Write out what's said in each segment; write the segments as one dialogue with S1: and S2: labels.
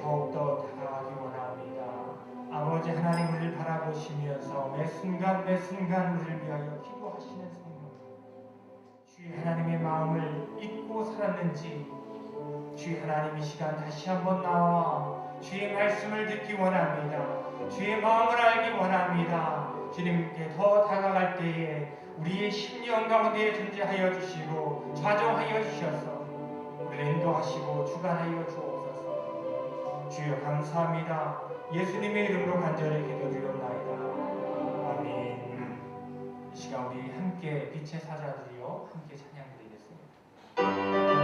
S1: 더욱더 다가가기 원합니다. 아버지 하나님, 우리를 바라보시면서 매 순간 우리를 위하여 기도하시는 성령, 주의 하나님의 마음을 잊고 살았는지 주의 하나님 이 시간 다시 한번 나와 주의 말씀을 듣기 원합니다. 주의 마음을 알기 원합니다. 주님께 더 다가갈 때에 우리의 심령 가운데 존재하여 주시고 좌정하여 주셔서 우리를 인도하시고 주관하여 주옵소서. 주여 감사합니다. 예수님의 이름으로 간절히 기도드리옵나이다. 아멘. 이 시간 우리 함께 빛의 사자들이여 함께 찬양드리겠습니다.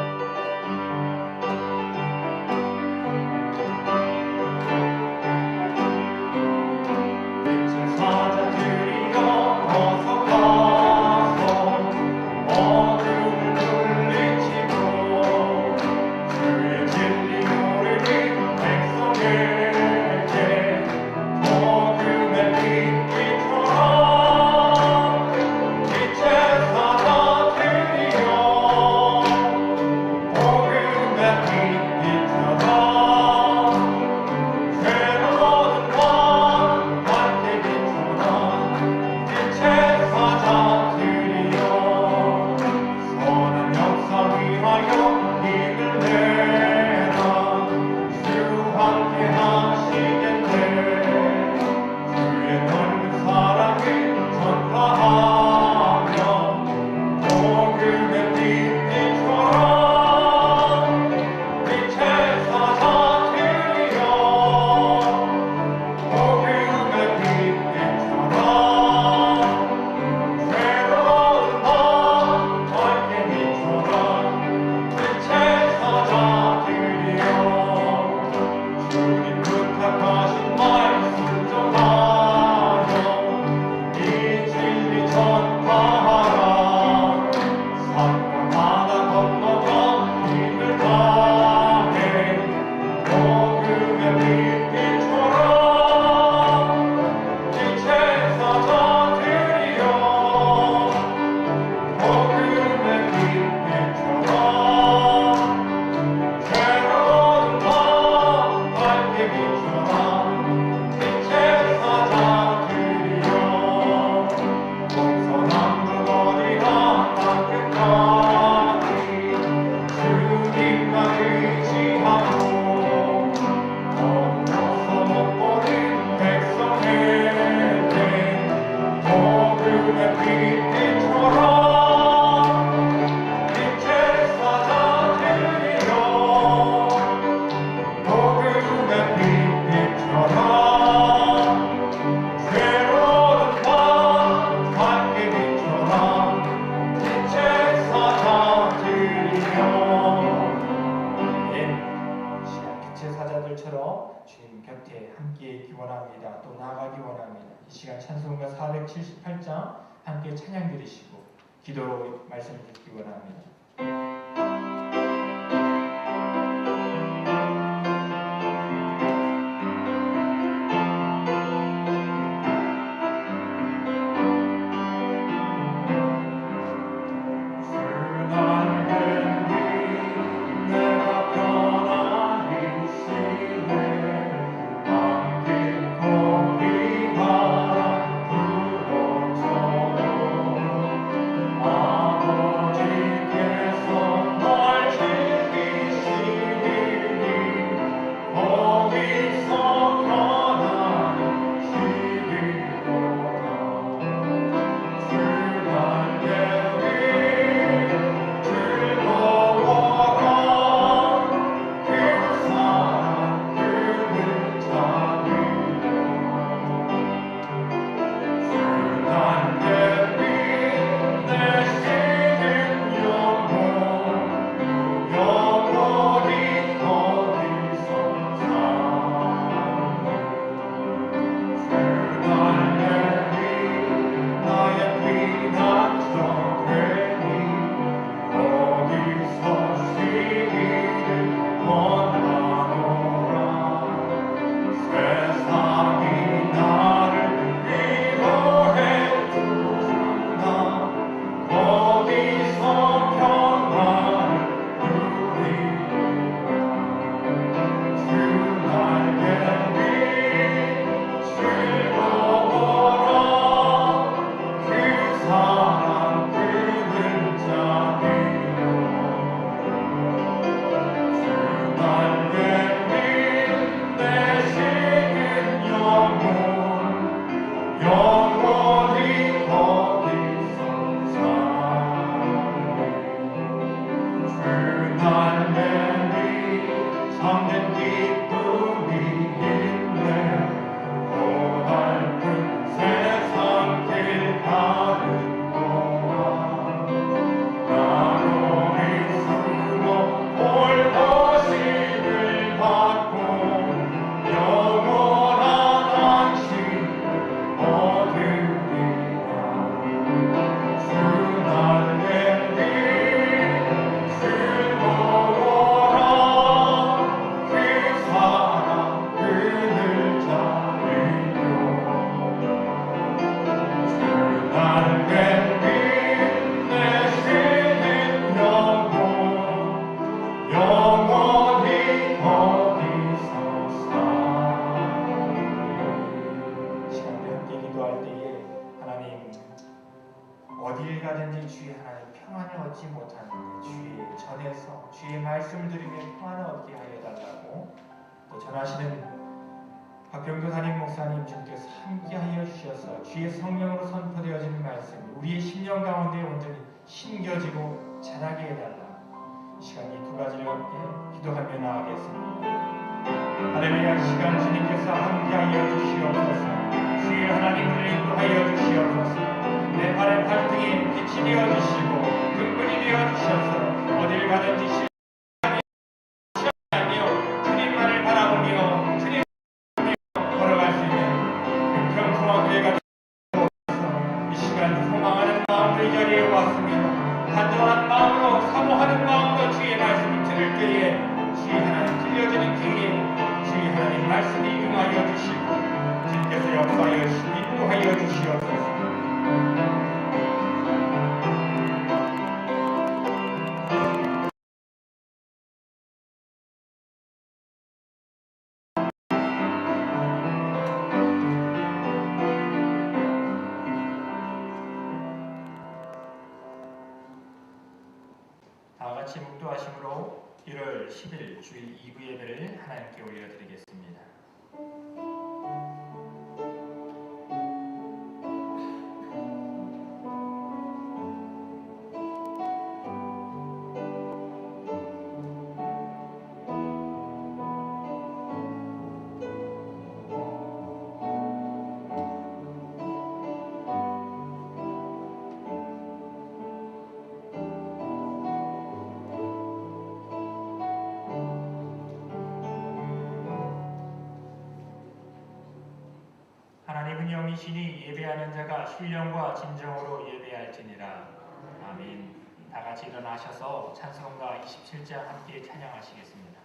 S1: 주님 곁에 함께 있기 원합니다. 또 나아가기 원합니다. 이 시간 찬송가 478장 함께 찬양 드리시고 기도로 말씀 듣기 원합니다.
S2: 아버지께서
S1: 사랑 그는 자리요 주날 뵙는 내시는 영원히 거기서 사네 주날 뵙니 참된 기쁨이 있네 고달픈 세상 길 가는 동안 나로리 숨어 볼것이를 받고 영원한 안식을 얻으리라 주날 뵙니 즐거워라 그 사랑 그늘 자리요 주날 뵙니 내시는 영원히 거기서 사네 시간대 함께 기도할 때에 하나님 어딜 가든지 주의 하나님 평안을 얻지 못하는데 주의 전에서 주의 말씀을 들으며 평안을 얻게 하여 달라고 또 전하시는 박병도 담임 목사님 주께서 함께하여 주셔서 주의 성령으로 선포되어지는 말씀이 우리의 심령 가운데 온전히 심겨지고 자라게 해달라. 이 시간 이 두 가지를 함께 기도하며 나아가겠습니다. 할렐루야. 시간 주님께서 함께하여 주시옵소서. 주의 하나님을 인도하여 주시옵소서. 내 발의 발등에 빛이 되어주시고 근근이 되어주셔서 어딜 가든지 시험하며 주님만을 바라보며 주님 걸어갈 수 있는 평평한 교회가 되어서 이 시간 소망하는 마음으로 이 자리에 왔습니다. 간절한 마음으로 사모하는 마음으로 주의 말씀을 들을 때에 주의 하나님 들려지는 귀에 주의 하나님 말씀이 임하여 주시고 주님께서 역사하여 인도하여 주시옵소서. 다같이 묵도하심으로 1월 10일 주일 2부 예배를 하나님께 올려드리겠습니다. 하나님은 영이시니 예배하는 자가 신령과 진정으로 예배할지니라. 아멘. 다같이 일어나셔서 찬송가 27장 함께 찬양하시겠습니다.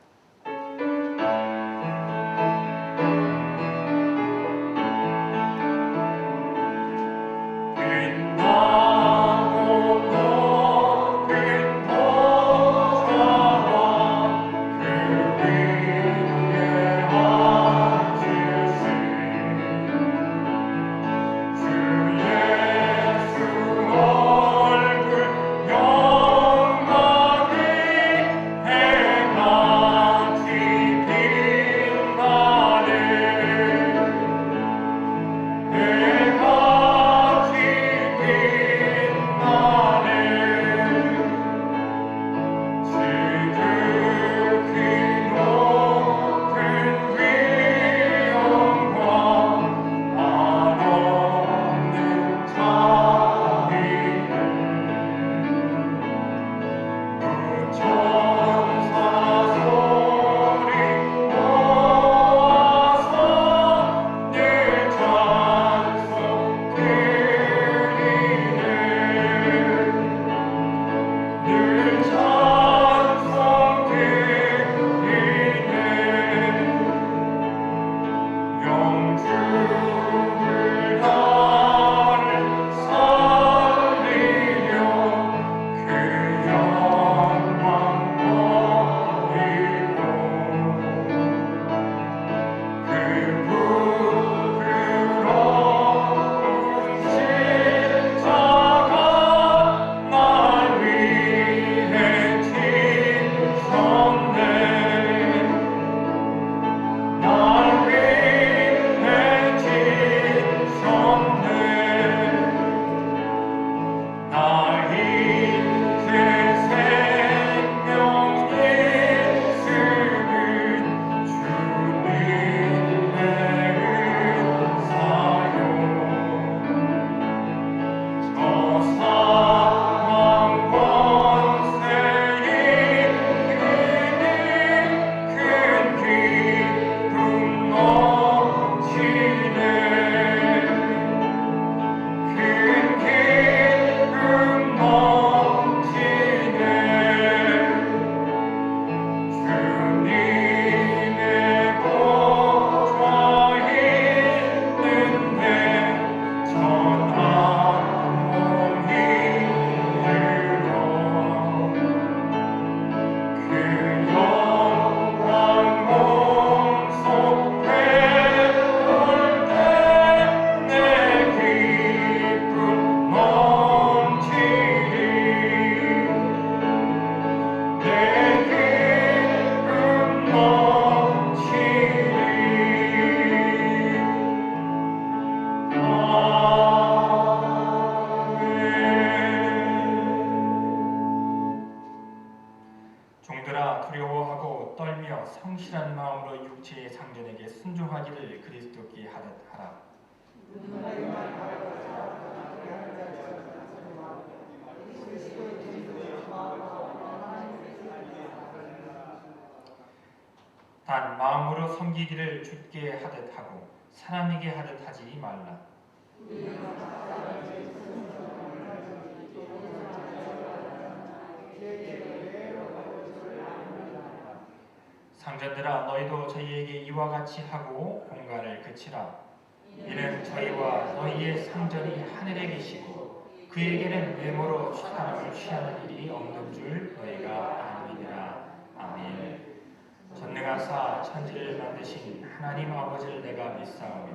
S2: 영광이 해가
S1: 충실한 마음으로 육체의 상전에게 순종하기를 그리스도께 하듯 하라. 단 마음으로 섬기기를 주께 하듯 하고 사람에게 하듯 하지 말라. 상전들아, 너희도 저희에게 이와 같이 하고 공갈을 그치라. 이는 저희와 너희의 상전이 하늘에 계시고 그에게는 외모로 사람을 취하는 일이 없는 줄 너희가 아느니라. 아멘. 전능하사 천지를 만드신 하나님 아버지를 내가 믿사오며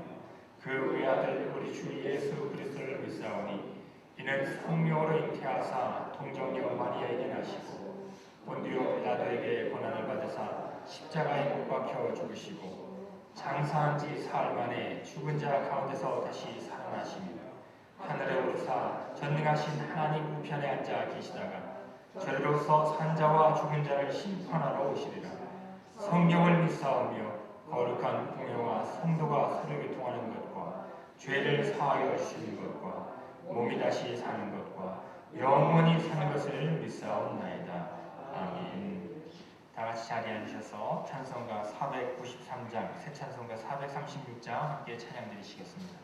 S1: 그 외아들 우리 주 예수 그리스도를 믿사오니 이는 성령으로 잉태하사 동정녀 마리아에게 나시고 본디오 빌라도에게 고난을 받으사 십자가에 못 박혀 죽으시고 장사한 지 사흘 만에 죽은 자 가운데서 다시 살아나시며 하늘에 오르사 전능하신 하나님 우편에 앉아 계시다가 저리로서 산자와 죽은 자를 심판하러 오시리라. 성령을 믿사오며 거룩한 공회와 성도가 서로 교통하는 것과 죄를 사하여 주시는 것과 몸이 다시 사는 것과 영원히 사는 것을 믿사옵나이다. 아멘. 다같이 자리에 앉으셔서 찬송가 493장, 새 찬송가 436장 함께 찬양 드리시겠습니다.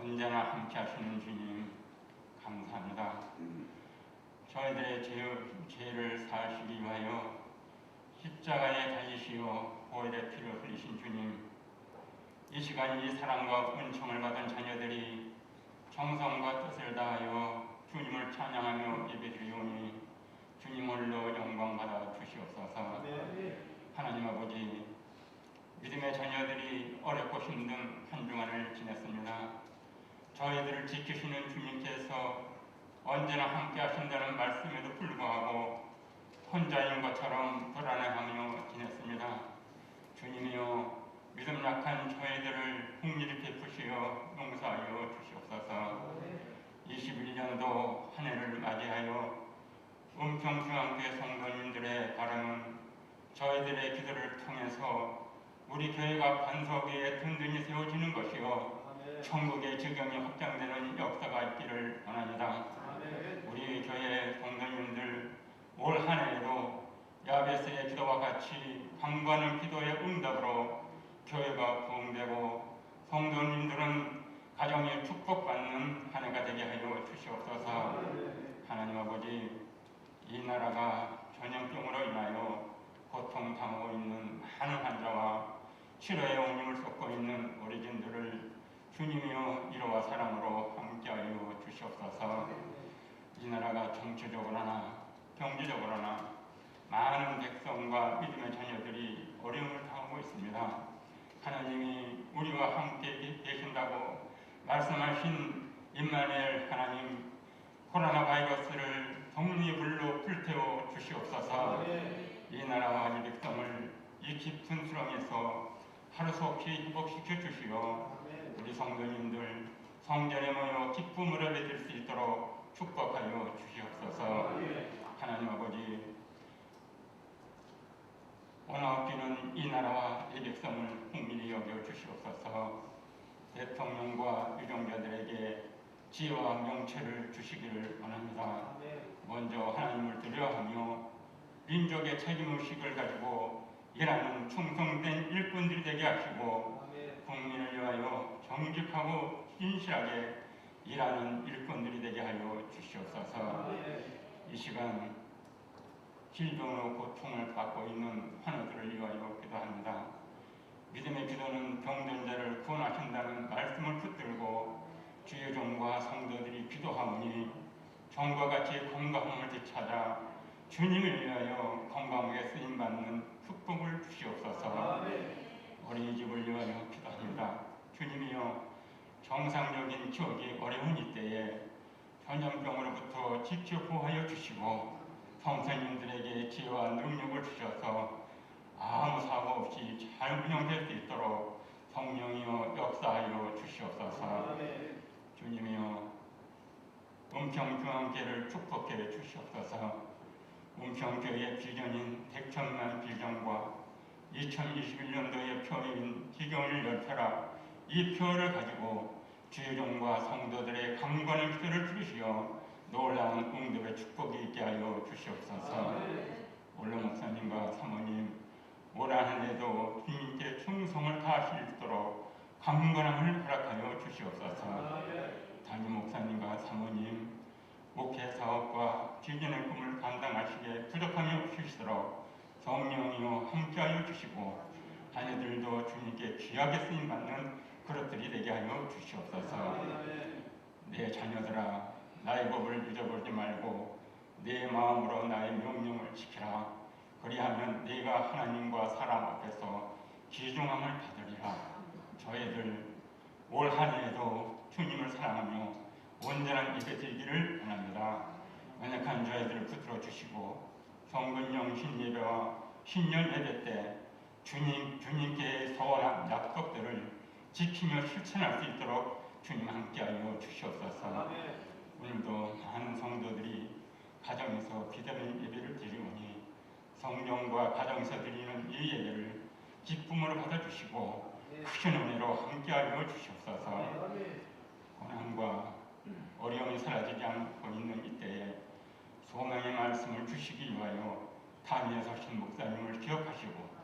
S2: 언제나 함께 하시는 주님 감사합니다. 저희들의 죄를 사하시기 위하여 십자가에 달리시어 보혈의 피를 흘리신 주님, 이 시간 이 사랑과 은총을 받은 자녀들이 정성과 뜻을 다하여 주님을 찬양하며 예배드리오니 주님 홀로 영광 받아 주시옵소서. 하나님 아버지, 믿음의 자녀들이 어렵고 힘든 한 주간을 지냈습니다. 저희들을 지키시는 주님께서 언제나 함께 하신다는 말씀에도 불구하고 혼자인 것처럼 불안해하며 지냈습니다. 주님이여, 믿음 약한 저희들을 긍휼히 베푸시어 용서하여 주시옵소서. 21년도 한 해를 맞이하여 은평중앙교회 성도님들의 바람은 저희들의 기도를 통해서 우리 교회가 반석 위에 든든히 세워지는 것이요 천국의 지경이 확장되는 역사가 있기를 원합니다. 우리 교회 성도님들 올 한 해에도 야베스의 기도와 같이 강구하는 기도의 응답으로 교회가 부흥되고 성도님들은 가정이 축복받는 한 해가 되게 하여 주시옵소서. 하나님 아버지, 이 나라가 전염병으로 인하여 고통당하고 있는 많은 환자와 치료의 온님을 쏟고 있는 어르신들을 주님이여 위로와 사랑으로 함께하여 주시옵소서. 이 나라가 정치적으로나 경제적으로나 많은 백성과 믿음의 자녀들이 어려움을 당하고 있습니다. 하나님이 우리와 함께 계신다고 말씀하신 임마누엘 하나님, 코로나 바이러스를 독립불로 불태워 주시옵소서. 이 나라와 이 백성을 이 깊은 수렁에서 하루속히 회복시켜 주시어 우리 성도님들 성전에 모여 기쁨으로 맺을 수 있도록 축복하여 주시옵소서. 하나님 아버지, 오늘 없기는 이 나라와 이 백성을 국민이 여겨 주시옵소서. 대통령과 유정자들에게 지혜와 명철을 주시기를 원합니다. 먼저 하나님을 두려워하며 민족의 책임의식을 가지고 일하는 충성된 일꾼들이 되게 하시고 국민을 위하여 정직하고 신실하게 일하는 일꾼들이 되게 하여 주시옵소서. 이 시간 질병으로 고통을 받고 있는 환우들을 위하여 기도합니다. 믿음의 기도는 병든 자를 구원하신다는 말씀을 붙들고 주의 종과 성도들이 기도하오니 종과 같이 건강함을 되찾아 주님을 위하여 건강하게 쓰임받는 축복을 주시옵소서. 어린이집을 위하여 기도합니다. 주님이여, 정상적인 기억이 어려운 이때에 전염병으로부터 지켜 보호하여 주시고 선생님들에게 지혜와 능력을 주셔서 아무 사고 없이 잘 운영될 수 있도록 성령이여 역사하여 주시옵소서. 주님이여, 은평중앙교회를 축복해 주시옵소서. 은평교회의 비전인 백천만 비전과 2021년도의 표인 기경을 열펴라, 이 표를 가지고 주의 종과 성도들의 강건한 기도를 들으시어 놀라운 응답의 축복이 있게 하여 주시옵소서. 올로 목사님과 사모님, 올 한 해도 주님께 충성을 다하실 수 있도록 강건함을 허락하여 주시옵소서. 담임 목사님과 사모님, 목회 사업과 비전의 꿈을 감당하시기에 부족함이 없으시도록 성령이여 함께하여 주시고 자녀들도 주님께 귀하게 쓰임받는 그릇들이 되게 하여 주시옵소서. 내 자녀들아, 나의 법을 잊어버리지 말고 내 마음으로 나의 명령을 지키라. 그리하면 네가 하나님과 사람 앞에서 귀중함을 받으리라. 저희들 올 한 해에도 주님을 사랑하며 온전한 예배 드리기를 원합니다. 연약한 저희들을 붙들어 주시고 성근영 신예배와 신년 예배 때 주님께 서원한 약속들을 지키며 실천할 수 있도록 주님 함께하여 주시옵소서. 오늘도 많은 성도들이 가정에서 비대면 예배를 드리오니 성령과 가정에서 드리는 이 예배를 기쁨으로 받아주시고 크신 은혜로 함께하여 주시옵소서. 고난과 어려움이 사라지지 않고 있는 이때에 소망의 말씀을 주시기 위하여 단위에 서신 목사님을 기억하시고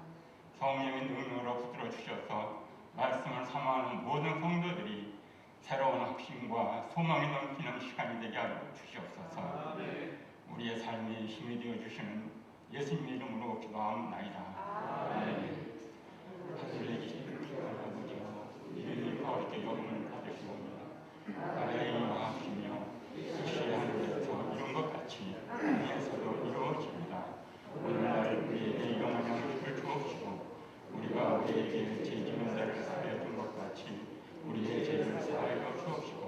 S2: 성령의 능력으로 붙들어 주셔서 말씀을 사모하는 모든 성도들이 새로운 확신과 소망이 넘치는 시간이 되게 하여 주시옵소서. 우리의 삶에 힘이 되어 주시는 예수님 이름으로 기도하옵나이다. 아멘. 하늘에 계신 아버지여, 이름이 거룩히 여김을 받으시오며 나라의 임하시며 뜻이 하늘에서 이룬 것 같이 땅에서도 이루어집니다. 오늘날 우리에게 영원한 양식을 주옵시고 우리가 우리에게 죄 지은 자를 사하여 준 것 같이 우리의 죄를 사하여 주옵시고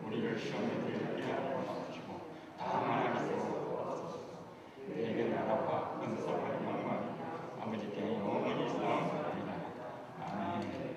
S2: 우리를 시험에 들게 하지 마옵시고 다만 하소서. 내게 나라와 권세와 영광이 아버지께 영원히 있사옵나이다. 아멘.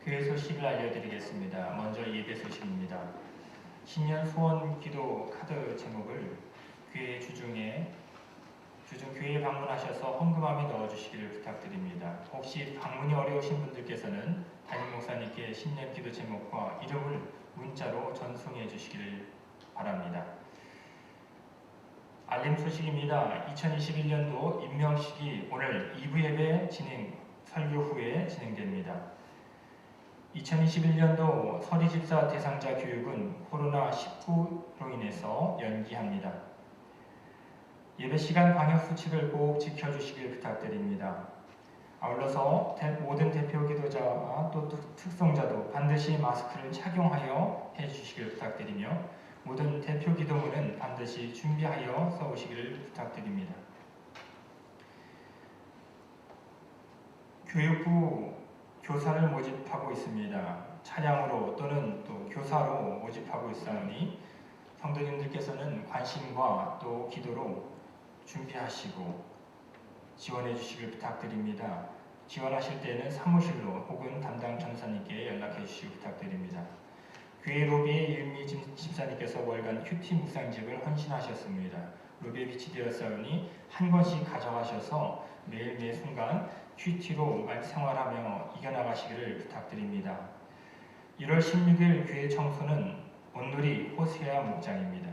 S1: 교회 소식을 알려드리겠습니다. 먼저 예배 소식입니다. 신년 소원 기도 카드 제목을 교회 주중 교회에 방문하셔서 헌금함에 넣어주시기를 부탁드립니다. 혹시 방문이 어려우신 분들께서는 담임 목사님께 신년 기도 제목과 이름을 문자로 전송해 주시기를 바랍니다. 알림 소식입니다. 2021년도 임명식이 오늘 2부 예배 설교 후에 진행됩니다. 2021년도 서리집사 대상자 교육은 코로나19로 인해서 연기합니다. 예배 시간 방역 수칙을 꼭 지켜주시길 부탁드립니다. 아울러서 모든 대표 기도자와 또 특성자도 반드시 마스크를 착용하여 해주시길 부탁드리며 모든 대표 기도문은 반드시 준비하여 써오시기를 부탁드립니다. 교육부 교사를 모집하고 있습니다. 차량으로 또는 또 교사로 모집하고 있사오니 성도님들께서는 관심과 또 기도로 준비하시고 지원해 주시길 부탁드립니다. 지원하실 때는 사무실로 혹은 담당 전사님께 연락해 주시기 부탁드립니다. 교회 로비에 윤미 집사님께서 월간 큐티 묵상집을 헌신하셨습니다. 로비에 비치되었사오니 한 권씩 가져가셔서 매일 매 순간 큐티로 생활하며 이겨나가시기를 부탁드립니다. 1월 16일 교회 청소는 온누리 호세아 목장입니다.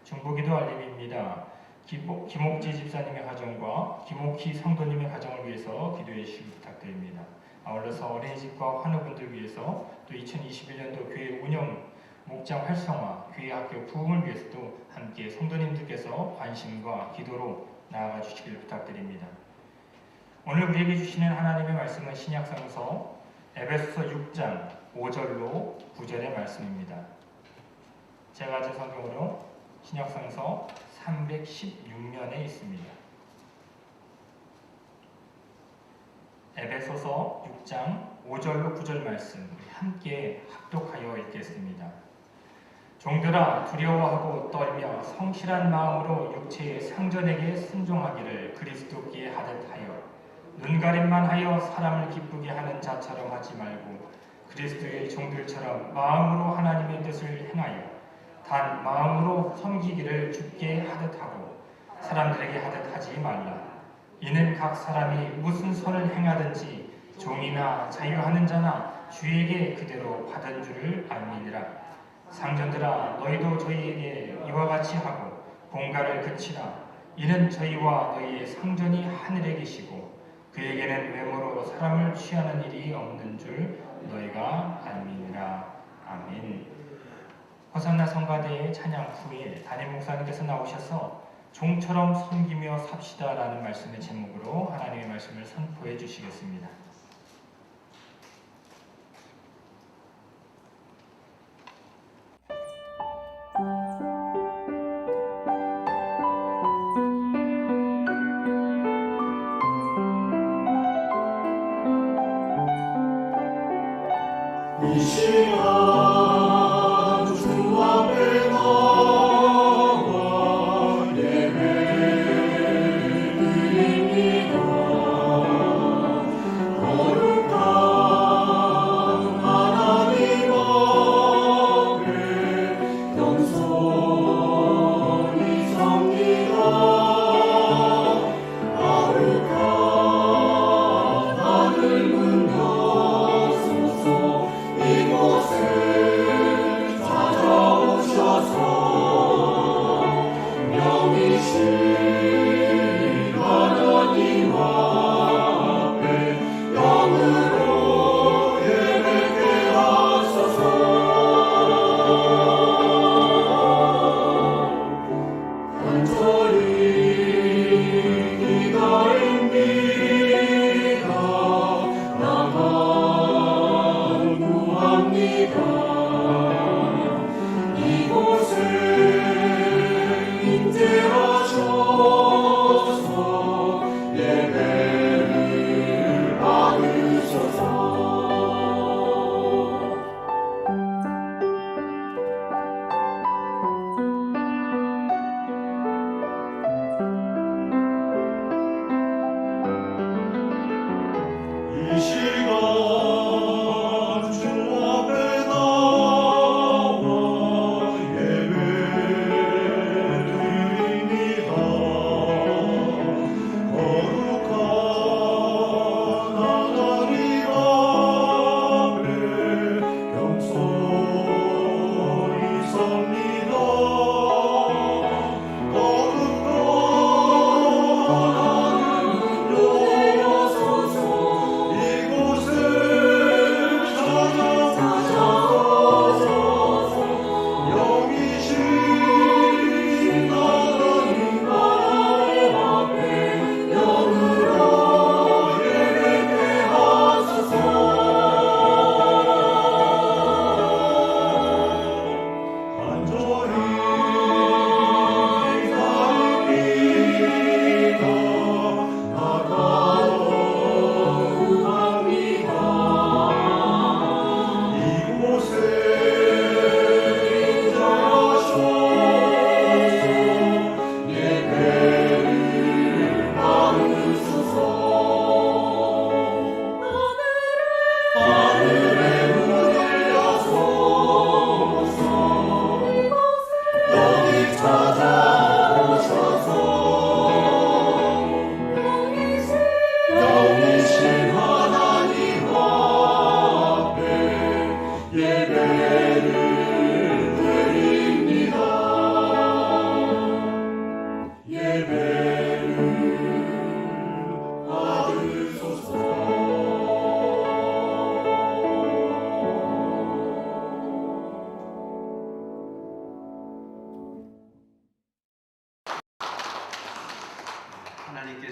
S1: 중보기도 알림입니다. 김옥지 집사님의 가정과 김옥희 성도님의 가정을 위해서 기도해 주시기 부탁드립니다. 아울러서 어린이집과 환우분들 위해서 또 2021년도 교회 운영 목장 활성화, 교회 학교 부흥을 위해서도 함께 성도님들께서 관심과 기도로 나아가 주시길 부탁드립니다. 오늘 우리에게 주시는 하나님의 말씀은 신약성서 에베소서 6장 5절로 9절의 말씀입니다. 제가 가진 성경으로 신약성서 316면에 있습니다. 에베소서 6장 5절로 9절 말씀 함께 합독하여 읽겠습니다. 종들아 두려워하고 떨며 성실한 마음으로 육체의 상전에게 순종하기를 그리스도께 하듯 하여 눈가림만 하여 사람을 기쁘게 하는 자처럼 하지 말고 그리스도의 종들처럼 마음으로 하나님의 뜻을 행하여 단 마음으로 섬기기를 주께 하듯 하고 사람들에게 하듯 하지 말라. 이는 각 사람이 무슨 선을 행하든지 종이나 자유하는 자나 주에게 그대로 받은 줄을 알미니라. 상전들아 너희도 저희에게 이와 같이 하고 공갈을 그치라. 이는 저희와 너희의 상전이 하늘에 계시고 그에게는 외모로 사람을 취하는 일이 없는 줄 너희가 알미니라. 아멘. 호산나 성가대의 찬양 후에 담임 목사님께서 나오셔서 종처럼 섬기며 삽시다라는 말씀의 제목으로 하나님의 말씀을 선포해 주시겠습니다.
S3: 이 시간 주 앞에 나와 예배를 드립니다.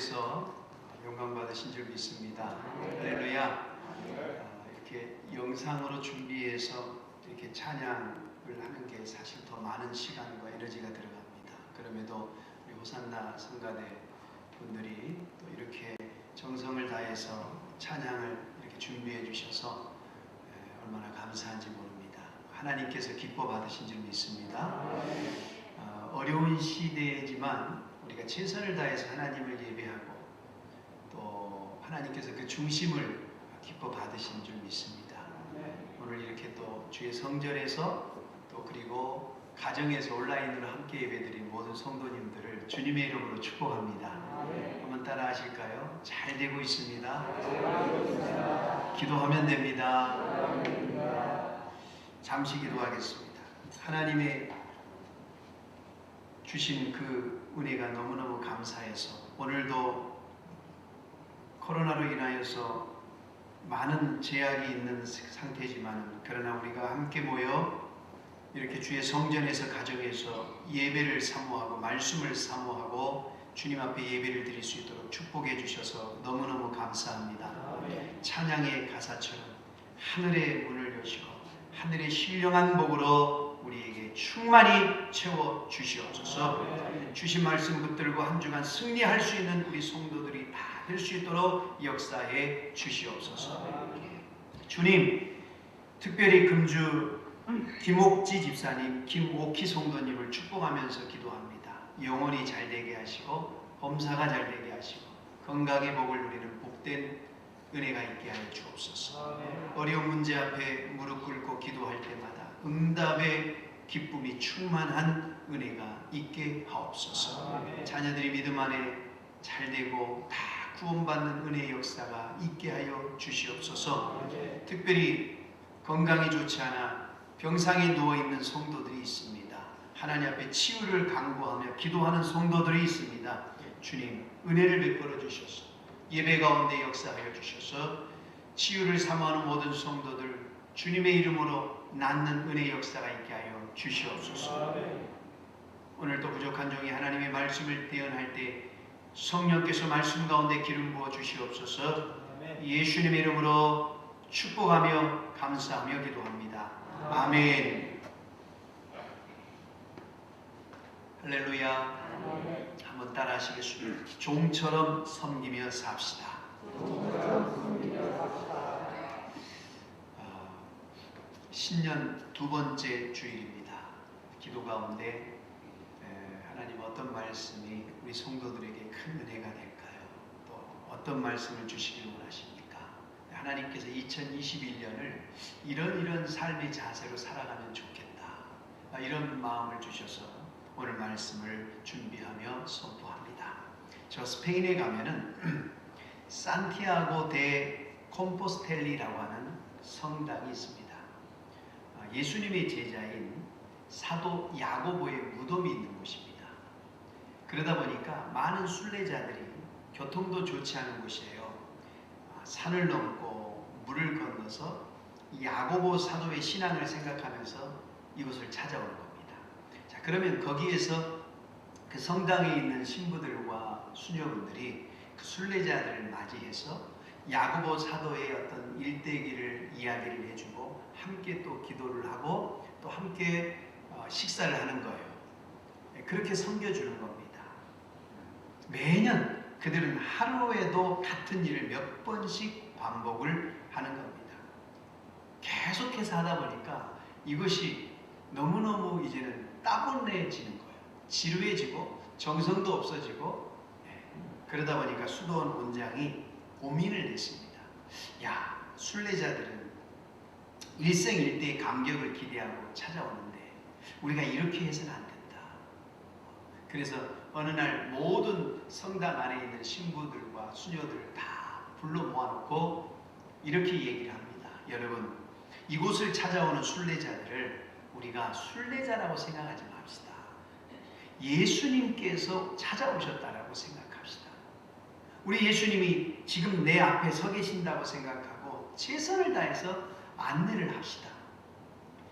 S4: 앞에서 영광 받으신 줄 믿습니다. 할렐루야. 이렇게 영상으로 준비해서 이렇게 찬양을 하는 게 사실 더 많은 시간과 에너지가 들어갑니다. 그럼에도 우리 호산나 성가대 분들이 또 이렇게 정성을 다해서 찬양을 이렇게 준비해 주셔서 얼마나 감사한지 모릅니다. 하나님께서 기뻐 받으신 줄 믿습니다. 어려운 시대지만 우리가 최선을 다해서 하나님을 예배하고 또 하나님께서 그 중심을 기뻐 받으신 줄 믿습니다. 오늘 이렇게 또 주의 성전에서 또 그리고 가정에서 온라인으로 함께 예배드린 모든 성도님들을 주님의 이름으로 축복합니다. 한번 따라 하실까요? 잘 되고 있습니다. 기도하면 됩니다. 잠시 기도하겠습니다. 하나님의 주신 그 은혜가 너무너무 감사해서 오늘도 코로나로 인하여서 많은 제약이 있는 상태지만 그러나 우리가 함께 모여 이렇게 주의 성전에서 가정에서 예배를 사모하고 말씀을 사모하고 주님 앞에 예배를 드릴 수 있도록 축복해 주셔서 너무너무 감사합니다. 찬양의 가사처럼 하늘의 문을 여시고 하늘의 신령한 복으로 우리에게 충만히 채워 주시옵소서. 주신 말씀 붙들고 한 주간 승리할 수 있는 우리 성도들이 다 될 수 있도록 역사해 주시옵소서. 주님, 특별히 금주 김옥지 집사님, 김옥희 성도님을 축복하면서 기도합니다. 영혼이 잘 되게 하시고 범사가 잘 되게 하시고 건강의 복을 누리는 복된 은혜가 있게 하여 주옵소서. 어려운 문제 앞에 무릎 꿇고 기도할 때마다 응답의 기쁨이 충만한 은혜가 있게 하옵소서. 자녀들이 믿음 안에 잘 되고 다 구원받는 은혜의 역사가 있게 하여 주시옵소서. 특별히 건강이 좋지 않아 병상에 누워있는 성도들이 있습니다. 하나님 앞에 치유를 간구하며 기도하는 성도들이 있습니다. 주님, 은혜를 베풀어 주셔서 예배 가운데 역사하여 주셔서 치유를 사모하는 모든 성도들 주님의 이름으로 낫는 은혜의 역사가 있게 하여 주시옵소서. 오늘도 부족한 종이 하나님의 말씀을 대언할 때 성령께서 말씀 가운데 기름 부어 주시옵소서. 예수님의 이름으로 축복하며 감사하며 기도합니다. 아멘. 할렐루야. 한번 따라 하시겠습니다. 종처럼 섬기며 삽시다. 신년 두 번째 주일입니다. 기도 가운데 하나님 어떤 말씀이 우리 성도들에게 큰 은혜가 될까요? 또 어떤 말씀을 주시길 원하십니까? 하나님께서 2021년을 이런 삶의 자세로 살아가면 좋겠다, 이런 마음을 주셔서 오늘 말씀을 준비하며 선포합니다. 저 스페인에 가면은 산티아고 데 콤포스텔리라고 하는 성당이 있습니다. 예수님의 제자인 사도 야고보의 무덤이 있는 곳입니다. 그러다 보니까 많은 순례자들이 교통도 좋지 않은 곳이에요. 산을 넘고 물을 건너서 야고보 사도의 신앙을 생각하면서 이곳을 찾아오는 겁니다. 자, 그러면 거기에서 그 성당에 있는 신부들과 수녀분들이 그 순례자들을 맞이해서 야고보 사도의 어떤 일대기를 이야기를 해주고 함께 또 기도를 하고 또 함께 식사를 하는 거예요. 그렇게 섬겨주는 겁니다. 매년 그들은 하루에도 같은 일을 몇 번씩 반복을 하는 겁니다. 계속해서 하다 보니까 이것이 너무너무 이제는 따분해지는 거예요. 지루해지고 정성도 없어지고, 그러다 보니까 수도원 원장이 고민을 했습니다. 야, 순례자들은 일생일대의 감격을 기대하고 찾아오는데 우리가 이렇게 해서는 안 된다. 그래서 어느 날 모든 성당 안에 있는 신부들과 수녀들을 다 불러 모아놓고 이렇게 얘기를 합니다. 여러분, 이곳을 찾아오는 순례자들을 우리가 순례자라고 생각하지 맙시다. 예수님께서 찾아오셨다라고 생각합시다. 우리 예수님이 지금 내 앞에 서 계신다고 생각하고 최선을 다해서 안내를 합시다.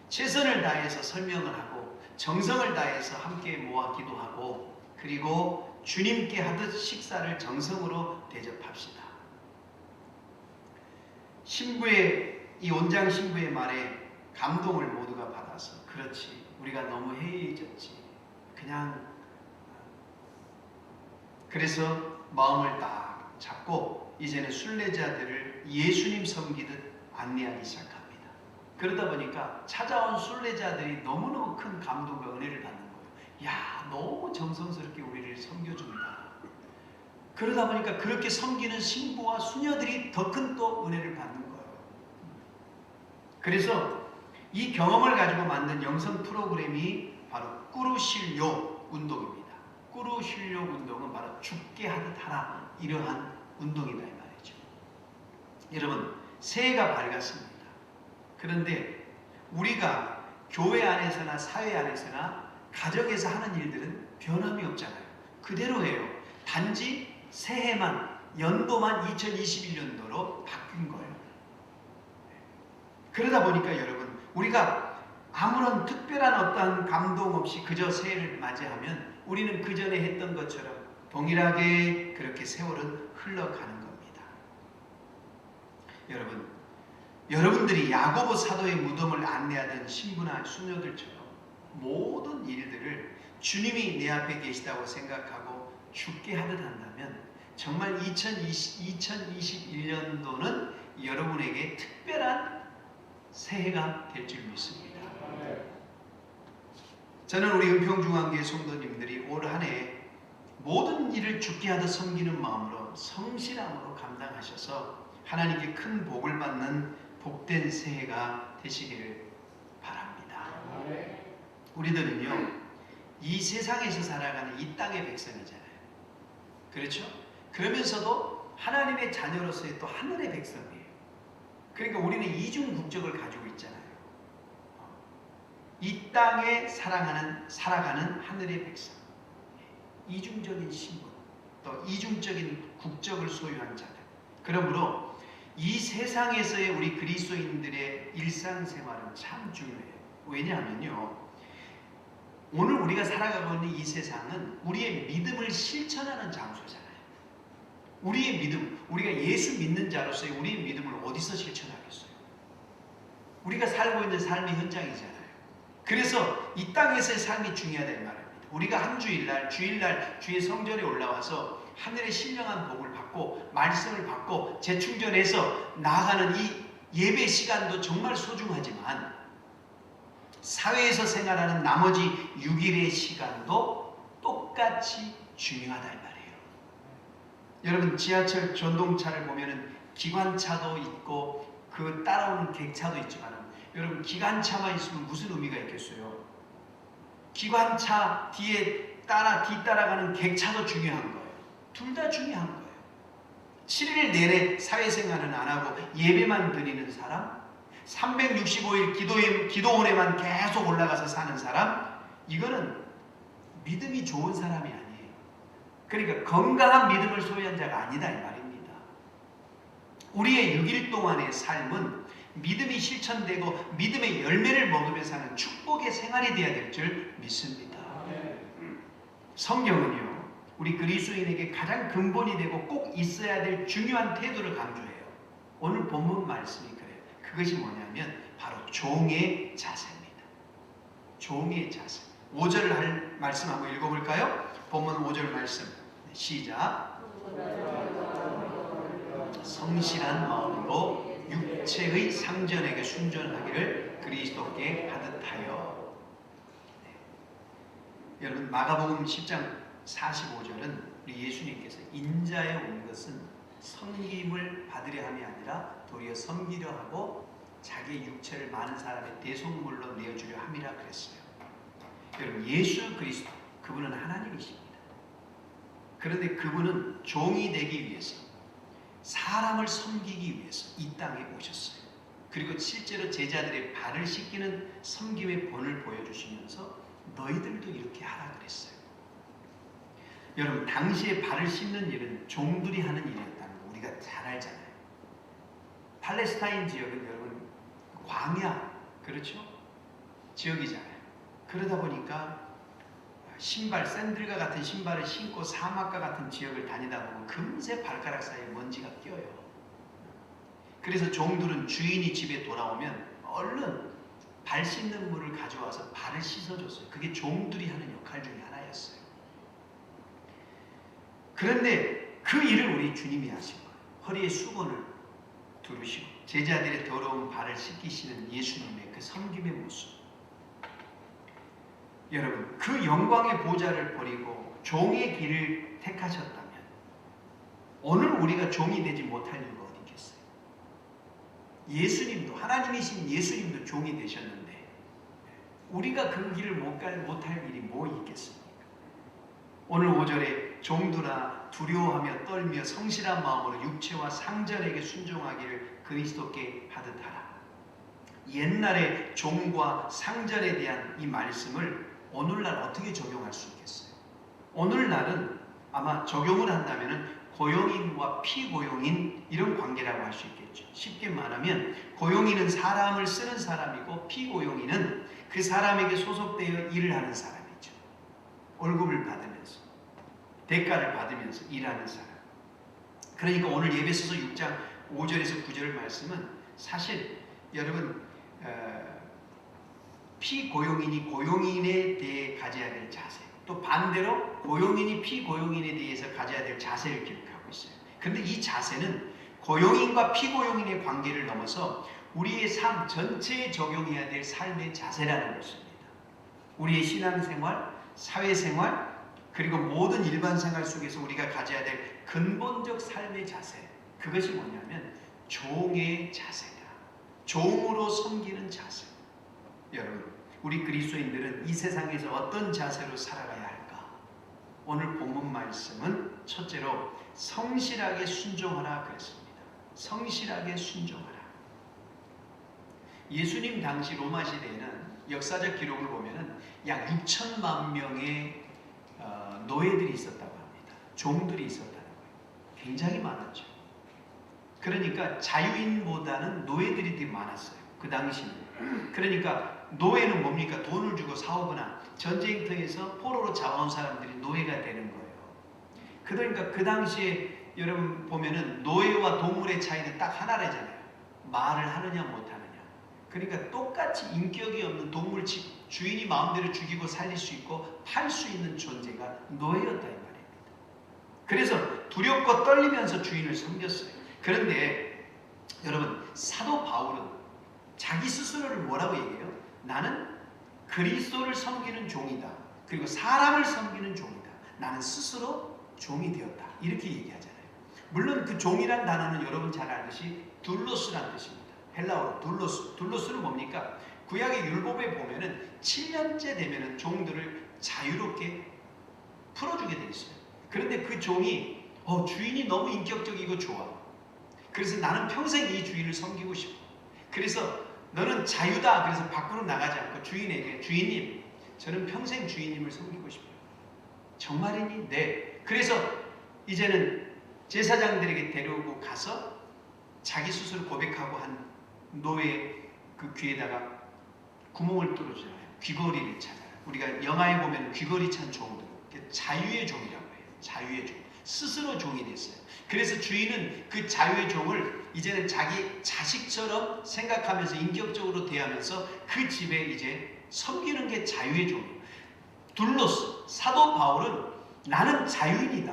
S4: 최선을 다해서 설명을 하고 정성을 다해서 함께 모아 기도하고 그리고 주님께 하듯 식사를 정성으로 대접합시다. 이 온장 신부의 말에 감동을 모두가 받아서 그렇지, 우리가 너무 해이해졌지, 그래서 마음을 딱 잡고 이제는 순례자들을 예수님 섬기듯 안내하기 시작합니다. 그러다 보니까 찾아온 순례자들이 너무너무 큰 감동과 은혜를 받는 거예요. 야, 너무 정성스럽게 우리를 섬겨준다. 그러다 보니까 그렇게 섬기는 신부와 수녀들이 더 큰 또 은혜를 받는 거예요. 그래서 이 경험을 가지고 만든 영성 프로그램이 바로 꾸루실료 운동입니다. 꾸루실료 운동은 바로 죽게 하듯 하라, 이러한 운동이다 이 말이죠. 여러분, 새해가 밝았습니다. 그런데 우리가 교회 안에서나 사회 안에서나 가정에서 하는 일들은 변함이 없잖아요. 그대로예요. 단지 새해만, 연도만 2021년도로 바뀐 거예요. 그러다 보니까 여러분, 우리가 아무런 특별한 어떠한 감동 없이 그저 새해를 맞이하면 우리는 그 전에 했던 것처럼 동일하게 그렇게 세월은 흘러가는 겁니다. 여러분들이 야고보 사도의 무덤을 안내하던 신부나 수녀들처럼 모든 일들을 주님이 내 앞에 계시다고 생각하고 죽게 하듯 한다면 정말 2021년도는 여러분에게 특별한 새해가 될 줄 믿습니다. 저는 우리 은평중앙교회 성도님들이 올 한 해 모든 일을 죽게 하듯 섬기는 마음으로 성실함으로 감당하셔서 하나님께 큰 복을 받는 복된 새해가 되시기를 바랍니다. 우리들은요, 이 세상에서 살아가는 이 땅의 백성이잖아요. 그렇죠? 그러면서도 하나님의 자녀로서의 또 하늘의 백성이에요. 그러니까 우리는 이중 국적을 가지고 있잖아요. 이 땅에 살아가는 하늘의 백성, 이중적인 신분, 또 이중적인 국적을 소유한 자들. 그러므로 이 세상에서의 우리 그리스도인들의 일상생활은 참 중요해요. 왜냐하면요, 오늘 우리가 살아가고 있는 이 세상은 우리의 믿음을 실천하는 장소잖아요. 우리의 믿음, 우리가 예수 믿는 자로서의 우리의 믿음을 어디서 실천하겠어요? 우리가 살고 있는 삶의 현장이잖아요. 그래서 이 땅에서의 삶이 중요하다 이 말입니다. 우리가 한 주일날 주의 성전에 올라와서 하늘의 신령한 복을 받고 말씀을 받고 재충전해서 나아가는 이 예배 시간도 정말 소중하지만 사회에서 생활하는 나머지 6일의 시간도 똑같이 중요하다 이 말이에요. 여러분, 지하철 전동차를 보면은 기관차도 있고 그 따라오는 객차도 있지만 여러분, 기관차만 있으면 무슨 의미가 있겠어요? 기관차 뒤에 뒤따라가는 객차도 중요한 거예요. 둘 다 중요한 거예요. 7일 내내 사회생활은 안 하고 예배만 드리는 사람, 365일 기도원에만 계속 올라가서 사는 사람, 이거는 믿음이 좋은 사람이 아니에요. 그러니까 건강한 믿음을 소유한 자가 아니다 이 말입니다. 우리의 6일 동안의 삶은 믿음이 실천되고 믿음의 열매를 먹으며 사는 축복의 생활이 되어야 될 줄 믿습니다. 성경은요, 우리 그리스도인에게 가장 근본이 되고 꼭 있어야 될 중요한 태도를 강조해요. 오늘 본문 말씀이 그래요. 그것이 뭐냐면 바로 종의 자세입니다. 종의 자세. 5절을 할 말씀 한번 읽어볼까요? 본문 5절 말씀 시작. 성실한 마음으로 육체의 상전에게 순전하기를 그리스도께 하듯 하여. 여러분, 마가복음 10장 45절은 우리 예수님께서 인자에 온 것은 섬김을 받으려 함이 아니라 도리어 섬기려 하고 자기 육체를 많은 사람의 대속물로 내어주려 함이라 그랬어요. 여러분, 예수 그리스도, 그분은 하나님이십니다. 그런데 그분은 종이 되기 위해서, 사람을 섬기기 위해서 이 땅에 오셨어요. 그리고 실제로 제자들의 발을 씻기는 섬김의 본을 보여주시면서 너희들도 이렇게 하라 그랬어요. 여러분, 당시에 발을 씻는 일은 종들이 하는 일이었다는 거 우리가 잘 알잖아요. 팔레스타인 지역은 여러분 광야, 그렇죠? 지역이잖아요. 그러다 보니까 신발, 샌들과 같은 신발을 신고 사막과 같은 지역을 다니다 보면 금세 발가락 사이에 먼지가 껴요. 그래서 종들은 주인이 집에 돌아오면 얼른 발 씻는 물을 가져와서 발을 씻어줬어요. 그게 종들이 하는 역할 중에 하나였어요. 그런데 그 일을 우리 주님이 하신 거예요. 허리에 수건을 두르시고 제자들의 더러운 발을 씻기시는 예수님의 그 섬김의 모습. 여러분, 그 영광의 보좌를 버리고 종의 길을 택하셨다면 오늘 우리가 종이 되지 못할 이유가 어디 있겠어요? 예수님도, 하나님이신 예수님도 종이 되셨는데 우리가 그 길을 못할 일이 뭐 있겠습니까? 오늘 5절에 종들아 두려워하며 떨며 성실한 마음으로 육체와 상전에게 순종하기를 그리스도께 하듯 하라. 옛날에 종과 상전에 대한 이 말씀을 오늘날 어떻게 적용할 수 있겠어요? 오늘날은 아마 적용을 한다면 고용인과 피고용인 이런 관계라고 할 수 있겠죠. 쉽게 말하면 고용인은 사람을 쓰는 사람이고 피고용인은 그 사람에게 소속되어 일을 하는 사람이죠. 월급을 받으면서 대가를 받으면서 일하는 사람. 그러니까 오늘 예배소서 6장 5절에서 9절 말씀은 사실 여러분 피고용인이 고용인에 대해 가져야 될 자세, 또 반대로 고용인이 피고용인에 대해서 가져야 될 자세를 기록하고 있어요. 그런데 이 자세는 고용인과 피고용인의 관계를 넘어서 우리의 삶 전체에 적용해야 될 삶의 자세라는 것입니다. 우리의 신앙생활, 사회생활, 그리고 모든 일반 생활 속에서 우리가 가져야 될 근본적 삶의 자세, 그것이 뭐냐면 종의 자세다. 종으로 섬기는 자세. 여러분, 우리 그리스도인들은 이 세상에서 어떤 자세로 살아가야 할까? 오늘 본문 말씀은 첫째로 성실하게 순종하라 그랬습니다. 성실하게 순종하라. 예수님 당시 로마 시대에는 역사적 기록을 보면은 약 6천만 명의 노예들이 있었다고 합니다. 종들이 있었다는 거예요. 굉장히 많았죠. 그러니까 자유인보다는 노예들이 더 많았어요. 그 당시는. 그러니까 노예는 뭡니까? 돈을 주고 사오거나 전쟁터에서 포로로 잡아온 사람들이 노예가 되는 거예요. 그러니까 그 당시에 여러분 보면은 노예와 동물의 차이는 딱 하나라잖아요. 말을 하느냐 못하느냐. 그러니까 똑같이 인격이 없는 동물 주인이 마음대로 죽이고 살릴 수 있고 팔 수 있는 존재가 노예였다 이 말입니다. 그래서 두렵고 떨리면서 주인을 섬겼어요. 그런데 여러분, 사도 바울은 자기 스스로를 뭐라고 얘기해요? 나는 그리스도를 섬기는 종이다. 그리고 사람을 섬기는 종이다. 나는 스스로 종이 되었다. 이렇게 얘기하잖아요. 물론 그 종이란 단어는 여러분 잘 알듯이 둘로스란 뜻입니다. 헬라어로 둘로스. 둘로스는 뭡니까? 구약의 율법에 보면은 7년째 되면은 종들을 자유롭게 풀어주게 돼 있어요. 그런데 그 종이 주인이 너무 인격적이고 좋아. 그래서 나는 평생 이 주인을 섬기고 싶어. 그래서 너는 자유다. 그래서 밖으로 나가지 않고 주인에게 주인님, 저는 평생 주인님을 섬기고 싶어요. 정말이니? 네. 그래서 이제는 제사장들에게 데려오고 가서 자기 스스로 고백하고 한 노예 그 귀에다가 구멍을 뚫어줘요. 귀걸이를 찾아요. 우리가 영화에 보면 귀걸이 찬 종들, 자유의 종이라고 해요. 자유의 종. 스스로 종이 됐어요. 그래서 주인은 그 자유의 종을 이제는 자기 자식처럼 생각하면서 인격적으로 대하면서 그 집에 이제 섬기는 게 자유의 종이에요. 둘로스, 사도 바울은 나는 자유인이다.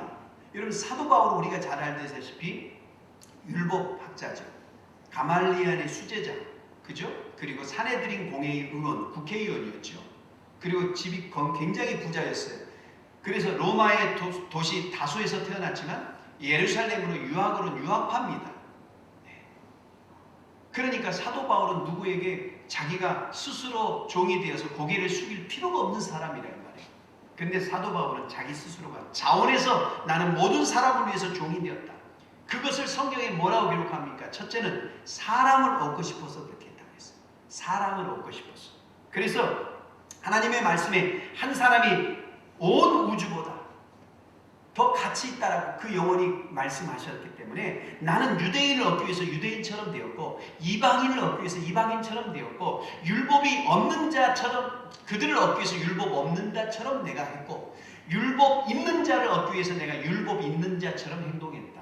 S4: 여러분, 사도 바울은 우리가 잘 알다시피 율법학자죠. 가말리엘의 수제자, 그죠? 그리고 사내들인 공회의 의원, 국회의원이었죠. 그리고 집이 굉장히 부자였어요. 그래서 로마의 도시 다소에서 태어났지만 예루살렘으로 유학으로 유학합니다. 그러니까 사도 바울은 누구에게 자기가 스스로 종이 되어서 고개를 숙일 필요가 없는 사람이라는 말이에요. 그런데 사도 바울은 자기 스스로가 자원해서 나는 모든 사람을 위해서 종이 되었다. 그것을 성경에 뭐라고 기록합니까? 첫째는 사람을 얻고 싶어서 그렇게 했다고 했어요. 사람을 얻고 싶어서. 그래서 하나님의 말씀에 한 사람이 온 우주보다 더 가치 있다라고 그 영혼이 말씀하셨기 때문에 나는 유대인을 얻기 위해서 유대인처럼 되었고 이방인을 얻기 위해서 이방인처럼 되었고 율법이 없는 자처럼 그들을 얻기 위해서 율법 없는 자처럼 내가 했고 율법 있는 자를 얻기 위해서 내가 율법 있는 자처럼 행동했다.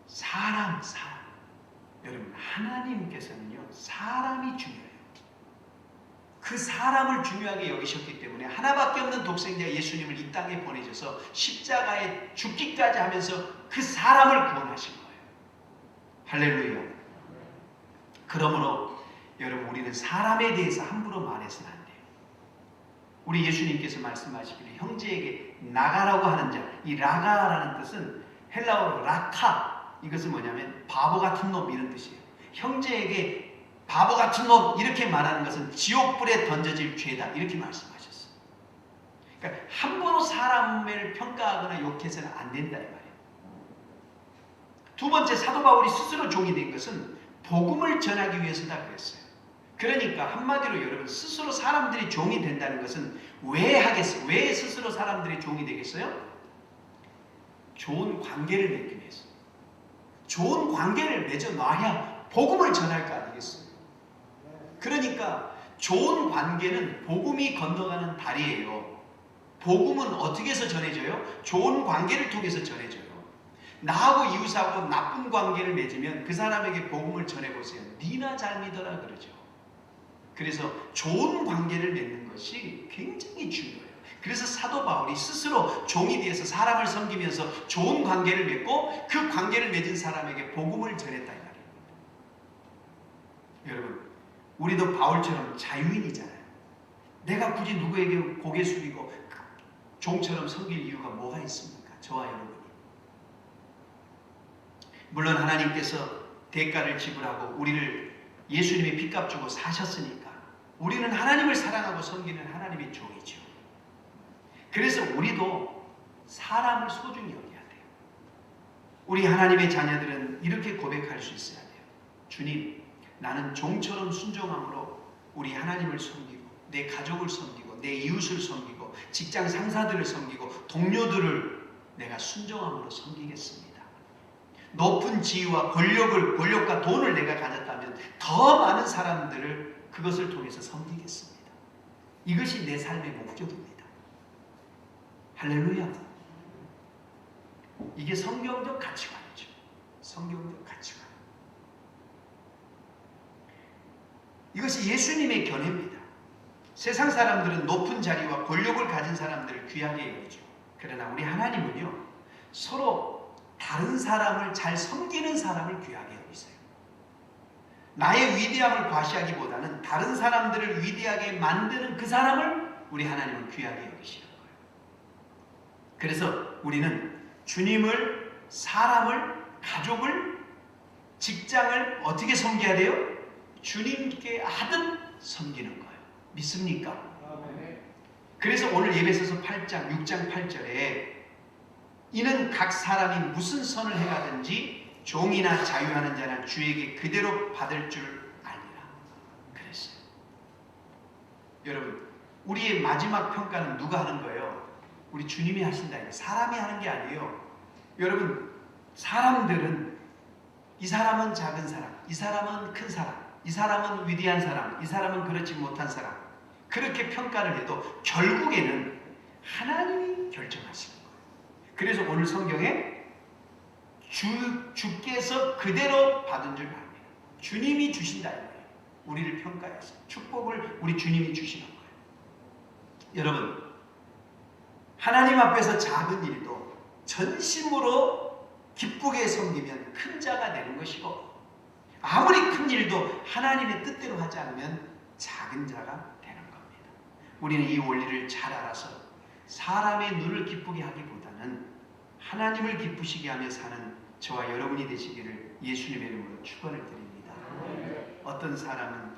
S4: 사람. 여러분 하나님께서는요 사람이 중요해요. 그 사람을 중요하게 여기셨기 때문에 하나밖에 없는 독생자 예수님을 이 땅에 보내셔서 십자가에 죽기까지 하면서 그 사람을 구원하신 거예요. 할렐루야. 그러므로 여러분 우리는 사람에 대해서 함부로 말해서는 안 돼요. 우리 예수님께서 말씀하시기를 형제에게 나가라고 하는 자, 이 라가라는 뜻은 헬라어로 라카, 이것은 뭐냐면 바보 같은 놈 이런 뜻이에요. 형제에게 바보 같은 놈 이렇게 말하는 것은 지옥불에 던져질 죄다 이렇게 말씀하셨어요. 그러니까 함부로 사람을 평가하거나 욕해서는 안 된다 이 말이에요. 두 번째, 사도 바울이 스스로 종이 된 것은 복음을 전하기 위해서다 그랬어요. 그러니까 한마디로 여러분 스스로 사람들이 종이 된다는 것은 왜 하겠어요? 왜 스스로 사람들이 종이 되겠어요? 좋은 관계를 맺기 위해서. 좋은 관계를 맺어놔야 복음을 전할 거 아니겠어요? 그러니까 좋은 관계는 복음이 건너가는 다리예요. 복음은 어떻게 해서 전해져요? 좋은 관계를 통해서 전해져요. 나하고 이웃하고 나쁜 관계를 맺으면 그 사람에게 복음을 전해보세요. 니나 잘 믿어라 그러죠. 그래서 좋은 관계를 맺는 것이 굉장히 중요해요. 그래서 사도 바울이 스스로 종이 되어서 사람을 섬기면서 좋은 관계를 맺고 그 관계를 맺은 사람에게 복음을 전했다 이 말입니다. 여러분 우리도 바울처럼 자유인이잖아요. 내가 굳이 누구에게 고개 숙이고 종처럼 섬길 이유가 뭐가 있습니까? 저와 여러분이. 물론 하나님께서 대가를 지불하고 우리를 예수님의 핏값 주고 사셨으니까 우리는 하나님을 사랑하고 섬기는 하나님의 종이죠. 그래서 우리도 사람을 소중히 여겨야 돼요. 우리 하나님의 자녀들은 이렇게 고백할 수 있어야 돼요. 주님, 나는 종처럼 순종함으로 우리 하나님을 섬기고 내 가족을 섬기고 내 이웃을 섬기고 직장 상사들을 섬기고 동료들을 내가 순종함으로 섬기겠습니다. 높은 지위와 권력과 돈을 내가 가졌다면 더 많은 사람들을 그것을 통해서 섬기겠습니다. 이것이 내 삶의 목적입니다. 할렐루야. 이게 성경적 가치관이죠. 성경적 가치관. 이것이 예수님의 견해입니다. 세상 사람들은 높은 자리와 권력을 가진 사람들을 귀하게 여기죠. 그러나 우리 하나님은요, 서로 다른 사람을 잘 섬기는 사람을 귀하게 여기세요. 나의 위대함을 과시하기보다는 다른 사람들을 위대하게 만드는 그 사람을 우리 하나님은 귀하게 여기시는 거예요. 그래서 우리는 주님을, 사람을, 가족을, 직장을 어떻게 섬겨야 돼요? 주님께 하듯 섬기는 거예요. 믿습니까? 그래서 오늘 예배소서 8장, 6장 8절에 이는 각 사람이 무슨 선을 행하든지 종이나 자유하는 자는 주에게 그대로 받을 줄 아니라 그랬어요. 여러분, 우리의 마지막 평가는 누가 하는 거예요? 우리 주님이 하신다. 사람이 하는 게 아니에요. 여러분, 사람들은 이 사람은 작은 사람, 이 사람은 큰 사람, 이 사람은 위대한 사람, 이 사람은 그렇지 못한 사람, 그렇게 평가를 해도 결국에는 하나님이 결정하시는 거예요. 그래서 오늘 성경에 주께서 그대로 받은 줄 압니다. 주님이 주신다 이거예요. 우리를 평가해서 축복을 우리 주님이 주시는 거예요. 여러분, 하나님 앞에서 작은 일도 전심으로 기쁘게 섬기면 큰 자가 되는 것이고, 아무리 큰 일도 하나님의 뜻대로 하지 않으면 작은 자가 되는 겁니다. 우리는 이 원리를 잘 알아서 사람의 눈을 기쁘게 하기보다는 하나님을 기쁘시게 하며 사는 저와 여러분이 되시기를 예수님의 이름으로 축원을 드립니다. 어떤 사람은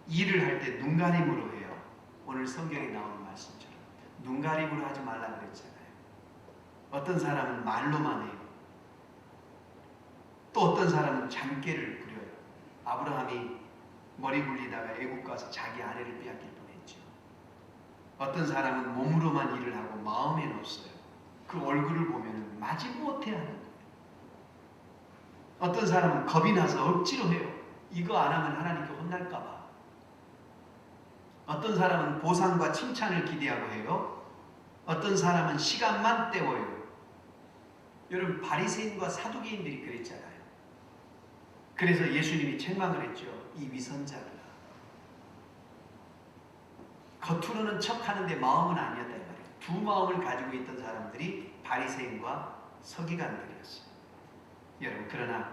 S4: 일을 할 때 눈가림으로 해요. 오늘 성경에 나오는 말씀처럼 눈가림으로 하지 말라 그랬잖아요. 어떤 사람은 말로만 해요. 또 어떤 사람은 장깨를 부려요. 아브라함이 머리 굴리다가 애국 가서 자기 아내를 빼앗길 뻔했죠. 어떤 사람은 몸으로만 일을 하고 마음에는 없어요. 그 얼굴을 보면 마지못해 하는 거예요. 어떤 사람은 겁이 나서 억지로 해요. 이거 안 하면 하나님께 혼날까 봐. 어떤 사람은 보상과 칭찬을 기대하고 해요. 어떤 사람은 시간만 때워요. 여러분, 바리새인과 사두개인들이 그랬잖아요. 그래서 예수님이 책망을 했죠. 이 위선자들아, 겉으로는 척하는데 마음은 아니었다 이 말이에요. 두 마음을 가지고 있던 사람들이 바리새인과 서기관들이었어요. 여러분, 그러나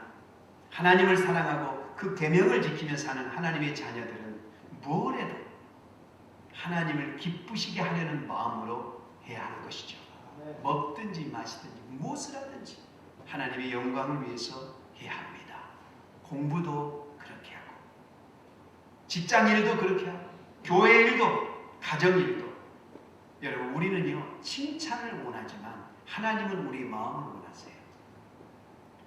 S4: 하나님을 사랑하고 그 계명을 지키며 사는 하나님의 자녀들은 뭘 해도 하나님을 기쁘시게 하려는 마음으로 해야 하는 것이죠. 먹든지 마시든지 무엇을 하든지 하나님의 영광을 위해서 해야 합니다. 공부도 그렇게 하고, 직장 일도 그렇게 하고, 교회 일도, 가정 일도. 여러분, 우리는요 칭찬을 원하지만 하나님은 우리의 마음을 원하세요.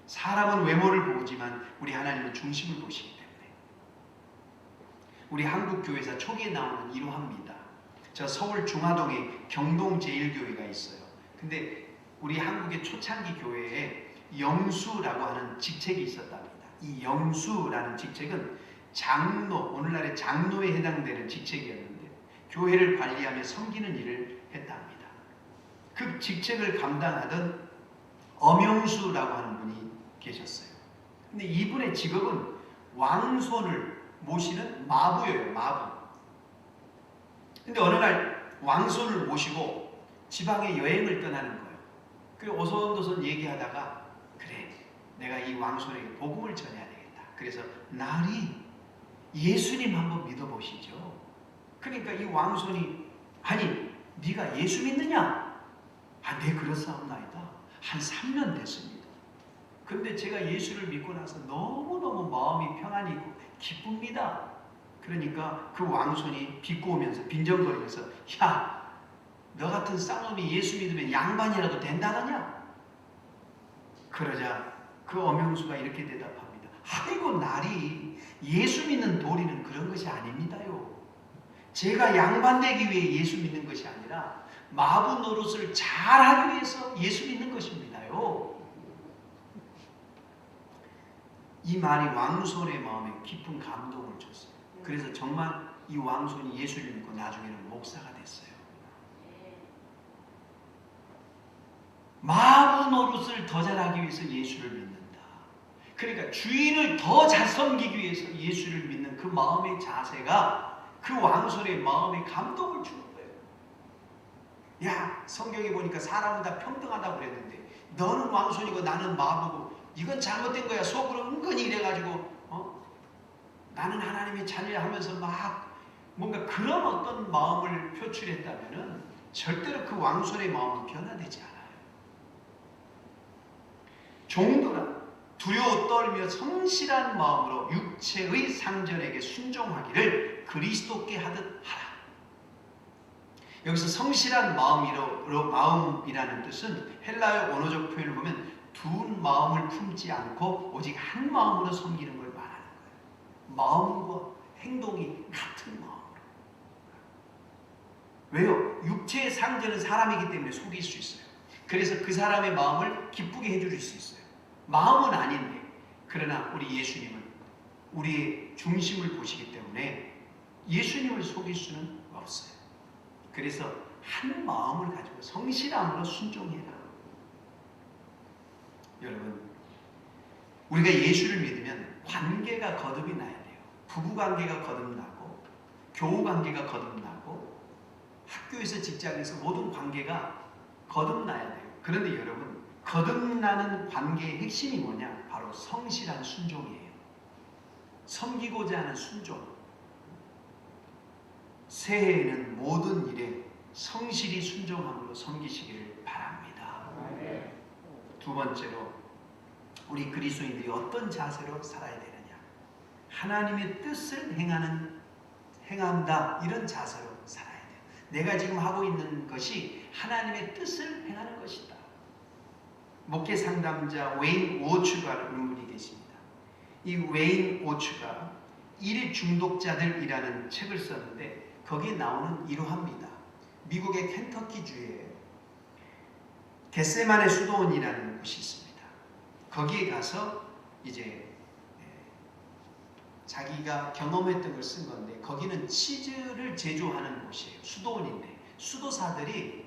S4: 사람은 외모를 보지만 우리 하나님은 중심을 보시기 때문에. 우리 한국교회사 초기에 나오는 일화입니다. 저 서울 중화동에 경동제일교회가 있어요. 근데 우리 한국의 초창기 교회에 영수라고 하는 직책이 있었답니다. 이 영수라는 직책은 장로, 오늘날의 장로에 해당되는 직책이었는데 교회를 관리하며 섬기는 일을 했답니다. 그 직책을 감당하던 엄영수라고 하는 분이 계셨어요. 근데 이분의 직업은 왕손을 모시는 마부예요. 마부. 근데 어느 날 왕손을 모시고 지방에 여행을 떠나는 거예요. 그래서 오손도손 얘기하다가, 그래, 내가 이 왕손에게 복음을 전해야 되겠다. 그래서 날이 예수님 한번 믿어보시죠. 그러니까 이 왕손이, 아니 네가 예수 믿느냐? 아, 네 그렇사옵나이다. 한 3년 됐습니다. 근데 제가 예수를 믿고 나서 너무너무 마음이 평안이 있고 기쁩니다. 그러니까 그 왕손이 비꼬우면서 빈정거리면서, 야, 너 같은 쌍놈이 예수 믿으면 양반이라도 된다더냐? 그러자 그 엄영수가 이렇게 대답합니다. 아이고 나리, 예수 믿는 도리는 그런 것이 아닙니다요. 제가 양반 되기 위해 예수 믿는 것이 아니라 마부 노릇을 잘하기 위해서 예수 믿는 것입니다요. 이 말이 왕손의 마음에 깊은 감동을 줬어요. 그래서 정말 이 왕손이 예수를 믿고 나중에는 목사가 됐어요. 마부 노릇을 더 잘하기 위해서 예수를 믿는다. 그러니까 주인을 더 잘 섬기기 위해서 예수를 믿는 그 마음의 자세가 그 왕손의 마음에 감동을 주는 거예요. 야, 성경에 보니까 사람은 다 평등하다고 그랬는데 너는 왕손이고 나는 마부고 이건 잘못된 거야. 속으로 은근히 이래가지고 나는 하나님의 자녀야 하면서 막 뭔가 그런 어떤 마음을 표출했다면은 절대로 그 왕손의 마음은 변화되지 않아요. 종들아, 두려워 떨며 성실한 마음으로 육체의 상전에게 순종하기를 그리스도께 하듯 하라. 여기서 성실한 마음이라는 뜻은 헬라어 언어적 표현을 보면 두 마음을 품지 않고 오직 한 마음으로 섬기는 걸 말하는 거예요. 마음과 행동이 같은 마음으로. 왜요? 육체의 상전은 사람이기 때문에 속일 수 있어요. 그래서 그 사람의 마음을 기쁘게 해줄 수 있어요. 마음은 아닌데, 그러나 우리 예수님은 우리의 중심을 보시기 때문에 예수님을 속일 수는 없어요. 그래서 한 마음을 가지고 성실함으로 순종해라. 여러분, 우리가 예수를 믿으면 관계가 거듭이 나야 돼요. 부부관계가 거듭나고 교우관계가 거듭나고 학교에서 직장에서 모든 관계가 거듭나야 돼요. 그런데 여러분, 거듭나는 관계의 핵심이 뭐냐? 바로 성실한 순종이에요. 섬기고자 하는 순종. 새해에는 모든 일에 성실히 순종함으로 섬기시기를 바랍니다. 두 번째로, 우리 그리스도인들이 어떤 자세로 살아야 되느냐? 하나님의 뜻을 행한다, 이런 자세로 살아야 돼요. 내가 지금 하고 있는 것이 하나님의 뜻을 행하는 것이다. 목회 상담자 웨인 오츠가라는 분이 계십니다. 이 웨인 오츠가 일 중독자들이라는 책을 썼는데 거기에 나오는 이러합니다. 미국의 켄터키주에 겟세마네 수도원이라는 곳이 있습니다. 거기에 가서 이제 자기가 경험했던 걸 쓴 건데, 거기는 치즈를 제조하는 곳이에요. 수도원인데 수도사들이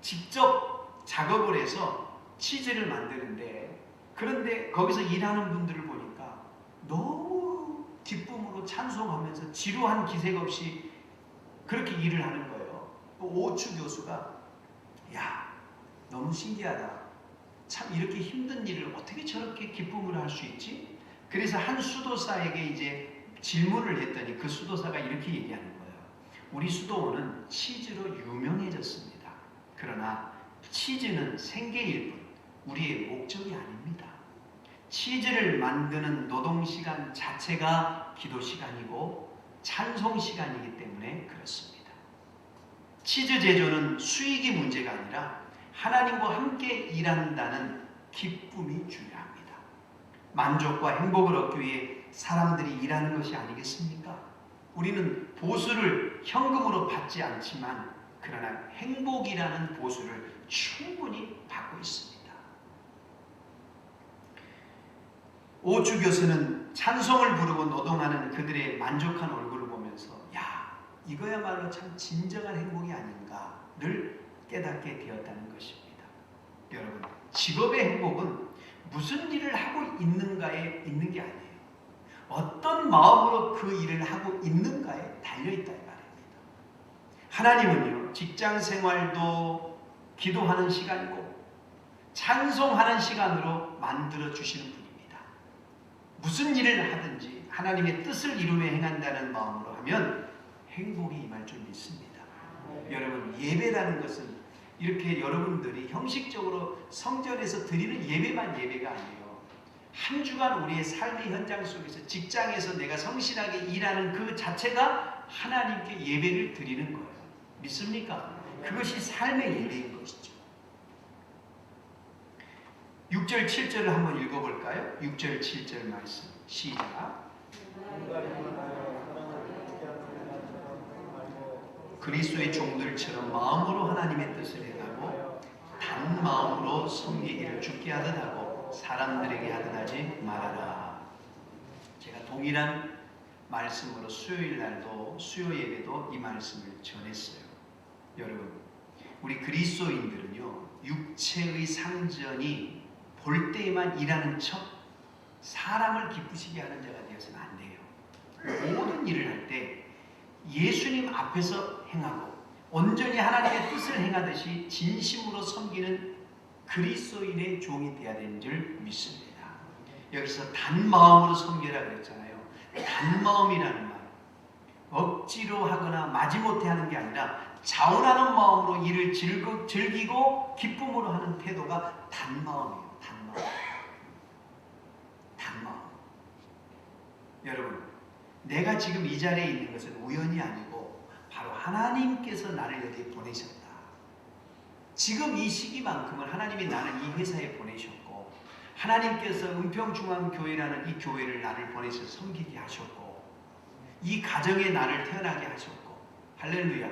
S4: 직접 작업을 해서 치즈를 만드는데, 그런데 거기서 일하는 분들을 보니까 너무 기쁨으로 찬송하면서 지루한 기색 없이 그렇게 일을 하는 거예요. 오추 교수가 야, 너무 신기하다. 참 이렇게 힘든 일을 어떻게 저렇게 기쁨으로 할 수 있지? 그래서 한 수도사에게 이제 질문을 했더니 그 수도사가 이렇게 얘기하는 거예요. 우리 수도원은 치즈로 유명해졌습니다. 그러나 치즈는 생계일 뿐 우리의 목적이 아닙니다. 치즈를 만드는 노동시간 자체가 기도시간이고 찬송시간이기 때문에 그렇습니다. 치즈 제조는 수익이 문제가 아니라 하나님과 함께 일한다는 기쁨이 중요합니다. 만족과 행복을 얻기 위해 사람들이 일하는 것이 아니겠습니까? 우리는 보수를 현금으로 받지 않지만 그러나 행복이라는 보수를 충분히 받고 있습니다. 오추 교수는 찬송을 부르고 노동하는 그들의 만족한 얼굴을 보면서 야, 이거야말로 참 진정한 행복이 아닌가를 깨닫게 되었다는 것입니다. 여러분, 직업의 행복은 무슨 일을 하고 있는가에 있는 게 아니에요. 어떤 마음으로 그 일을 하고 있는가에 달려있다 이 말입니다. 하나님은요, 직장 생활도 기도하는 시간이고 찬송하는 시간으로 만들어 주시는 분입니다. 무슨 일을 하든지 하나님의 뜻을 이루며 행한다는 마음으로 하면 행복이 임할 줄 믿습니다. 여러분, 예배라는 것은 이렇게 여러분들이 형식적으로 성전에서 드리는 예배만 예배가 아니에요. 한 주간 우리의 삶의 현장 속에서 직장에서 내가 성실하게 일하는 그 자체가 하나님께 예배를 드리는 거예요. 믿습니까? 그것이 삶의 예배인 것이죠. 6절 7절을 한번 읽어볼까요? 6절 7절 말씀 시작. 그리스도의 종들처럼 마음으로 하나님의 뜻을 행하고 단 마음으로 섬기기를 주께 하듯 하고 사람들에게 하듯 하지 말아라. 제가 동일한 말씀으로 수요일 날도 수요 예배도 이 말씀을 전했어요. 여러분, 우리 그리스도인들은요, 육체의 상전이 볼 때에만 일하는 척 사람을 기쁘시게 하는 자가 되어서는 안 돼요. 모든 일을 할 때 예수님 앞에서 행하고 온전히 하나님의 뜻을 행하듯이 진심으로 섬기는 그리스도인의 종이 되어야 되는 줄 믿습니다. 여기서 단 마음으로 섬기라 그랬잖아요. 단 마음이라는 말, 억지로 하거나 마지못해 하는 게 아니라 자원하는 마음으로 일을 즐기고 기쁨으로 하는 태도가 단 마음이에요. 단 마음. 단 마음. 여러분, 내가 지금 이 자리에 있는 것은 우연이 아니고 바로 하나님께서 나를 여기에 보내셨다. 지금 이 시기만큼은 하나님이 나를 이 회사에 보내셨고 하나님께서 은평중앙교회라는 이 교회를 나를 보내서 섬기게 하셨고 이 가정에 나를 태어나게 하셨고 할렐루야.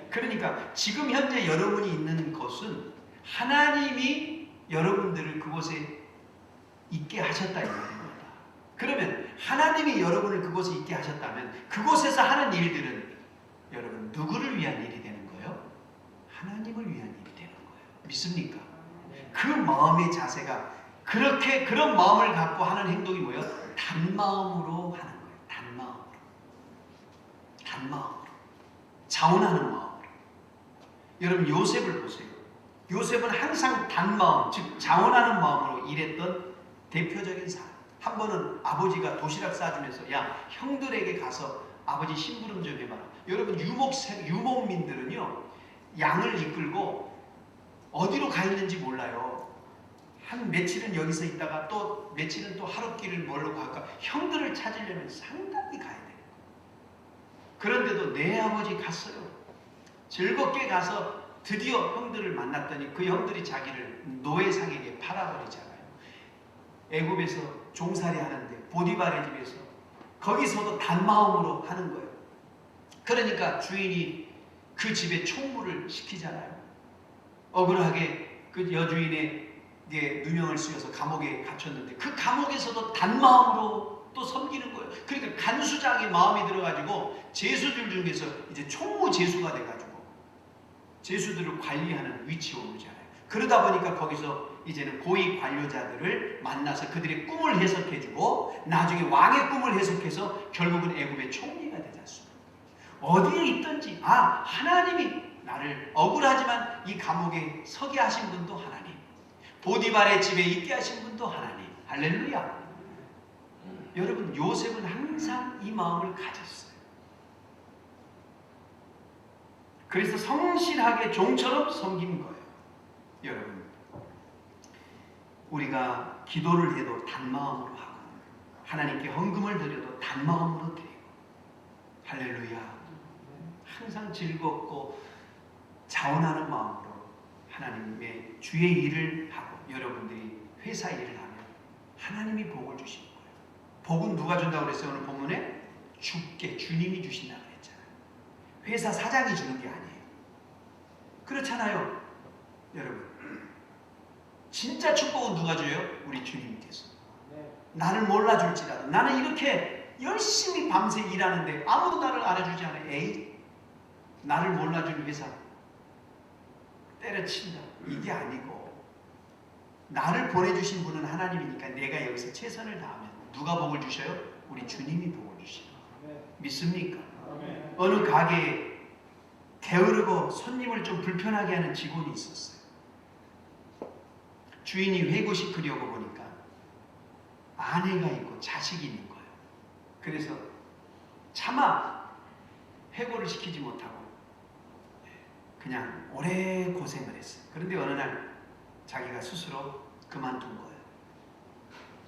S4: 그러니까 지금 현재 여러분이 있는 곳은 하나님이 여러분들을 그곳에 있게 하셨다 이 말입니다. 그러면 하나님이 여러분을 그곳에 있게 하셨다면 그곳에서 하는 일들은 여러분 누구를 위한 일이 되는 거예요? 하나님을 위한 일이 되는 거예요. 믿습니까? 그 마음의 자세가 그렇게 그런 마음을 갖고 하는 행동이 뭐예요? 단마음으로 하는 거예요. 단마음으로. 단마음으로. 자원하는 마음으로. 여러분 요셉을 보세요. 요셉은 항상 단마음, 즉 자원하는 마음으로 일했던 대표적인 사람. 한 번은 아버지가 도시락 싸주면서 야, 형들에게 가서 아버지 심부름 좀 해봐. 여러분 유목민들은요, 양을 이끌고 어디로 가 있는지 몰라요. 한 며칠은 여기서 있다가 또 며칠은 또 하룻길을 멀로 갈까. 형들을 찾으려면 상당히 가야 돼요. 그런데도 내 아버지 갔어요. 즐겁게 가서 드디어 형들을 만났더니 그 형들이 자기를 노예상에게 팔아버리잖아요. 애굽에서 종살이 하는데 보디발의 집에서 거기서도 단마음으로 하는 거예요. 그러니까 주인이 그 집에 총무를 시키잖아요. 억울하게 그 여주인의 누명을 쓰여서 감옥에 갇혔는데 그 감옥에서도 단마음으로 또 섬기는 거예요. 그러니까 간수장의 마음이 들어가지고 제수들 중에서 이제 총무 제수가 돼가지고 제수들을 관리하는 위치에 오르잖아요. 그러다 보니까 거기서 이제는 고위 관료자들을 만나서 그들의 꿈을 해석해주고 나중에 왕의 꿈을 해석해서 결국은 애굽의 총리가 되지 않습니까? 어디에 있든지 하나님이 나를 억울하지만 이 감옥에 서게 하신 분도 하나님, 보디발의 집에 있게 하신 분도 하나님. 할렐루야. 여러분, 요셉은 항상 이 마음을 가졌어요. 그래서 성실하게 종처럼 섬긴 거예요. 여러분, 우리가 기도를 해도 단마음으로 하고 하나님께 헌금을 드려도 단마음으로 드리고, 할렐루야, 항상 즐겁고 자원하는 마음으로 하나님의 주의 일을 하고 여러분들이 회사 일을 하면 하나님이 복을 주시는 거예요. 복은 누가 준다고 그랬어요? 오늘 본문에 주께, 주님이 주신다고 그랬잖아요. 회사 사장이 주는 게 아니에요. 그렇잖아요. 여러분, 진짜 축복은 누가 줘요? 우리 주님께서. 나를 몰라줄지라도 나는 이렇게 열심히 밤새 일하는데 아무도 나를 알아주지 않아요. 에이, 나를 몰라주는 회사 때려친다. 이게 아니고 나를 보내주신 분은 하나님이니까 내가 여기서 최선을 다하면 누가 복을 주셔요? 우리 주님이 복을 주시죠. 믿습니까? 어느 가게에 게으르고 손님을 좀 불편하게 하는 직원이 있었어요. 주인이 회고시키려고 보니까 아내가 있고 자식이 있는 거예요. 그래서 차마 회고를 시키지 못하고 그냥 오래 고생을 했어요. 그런데 어느 날 자기가 스스로 그만둔 거예요.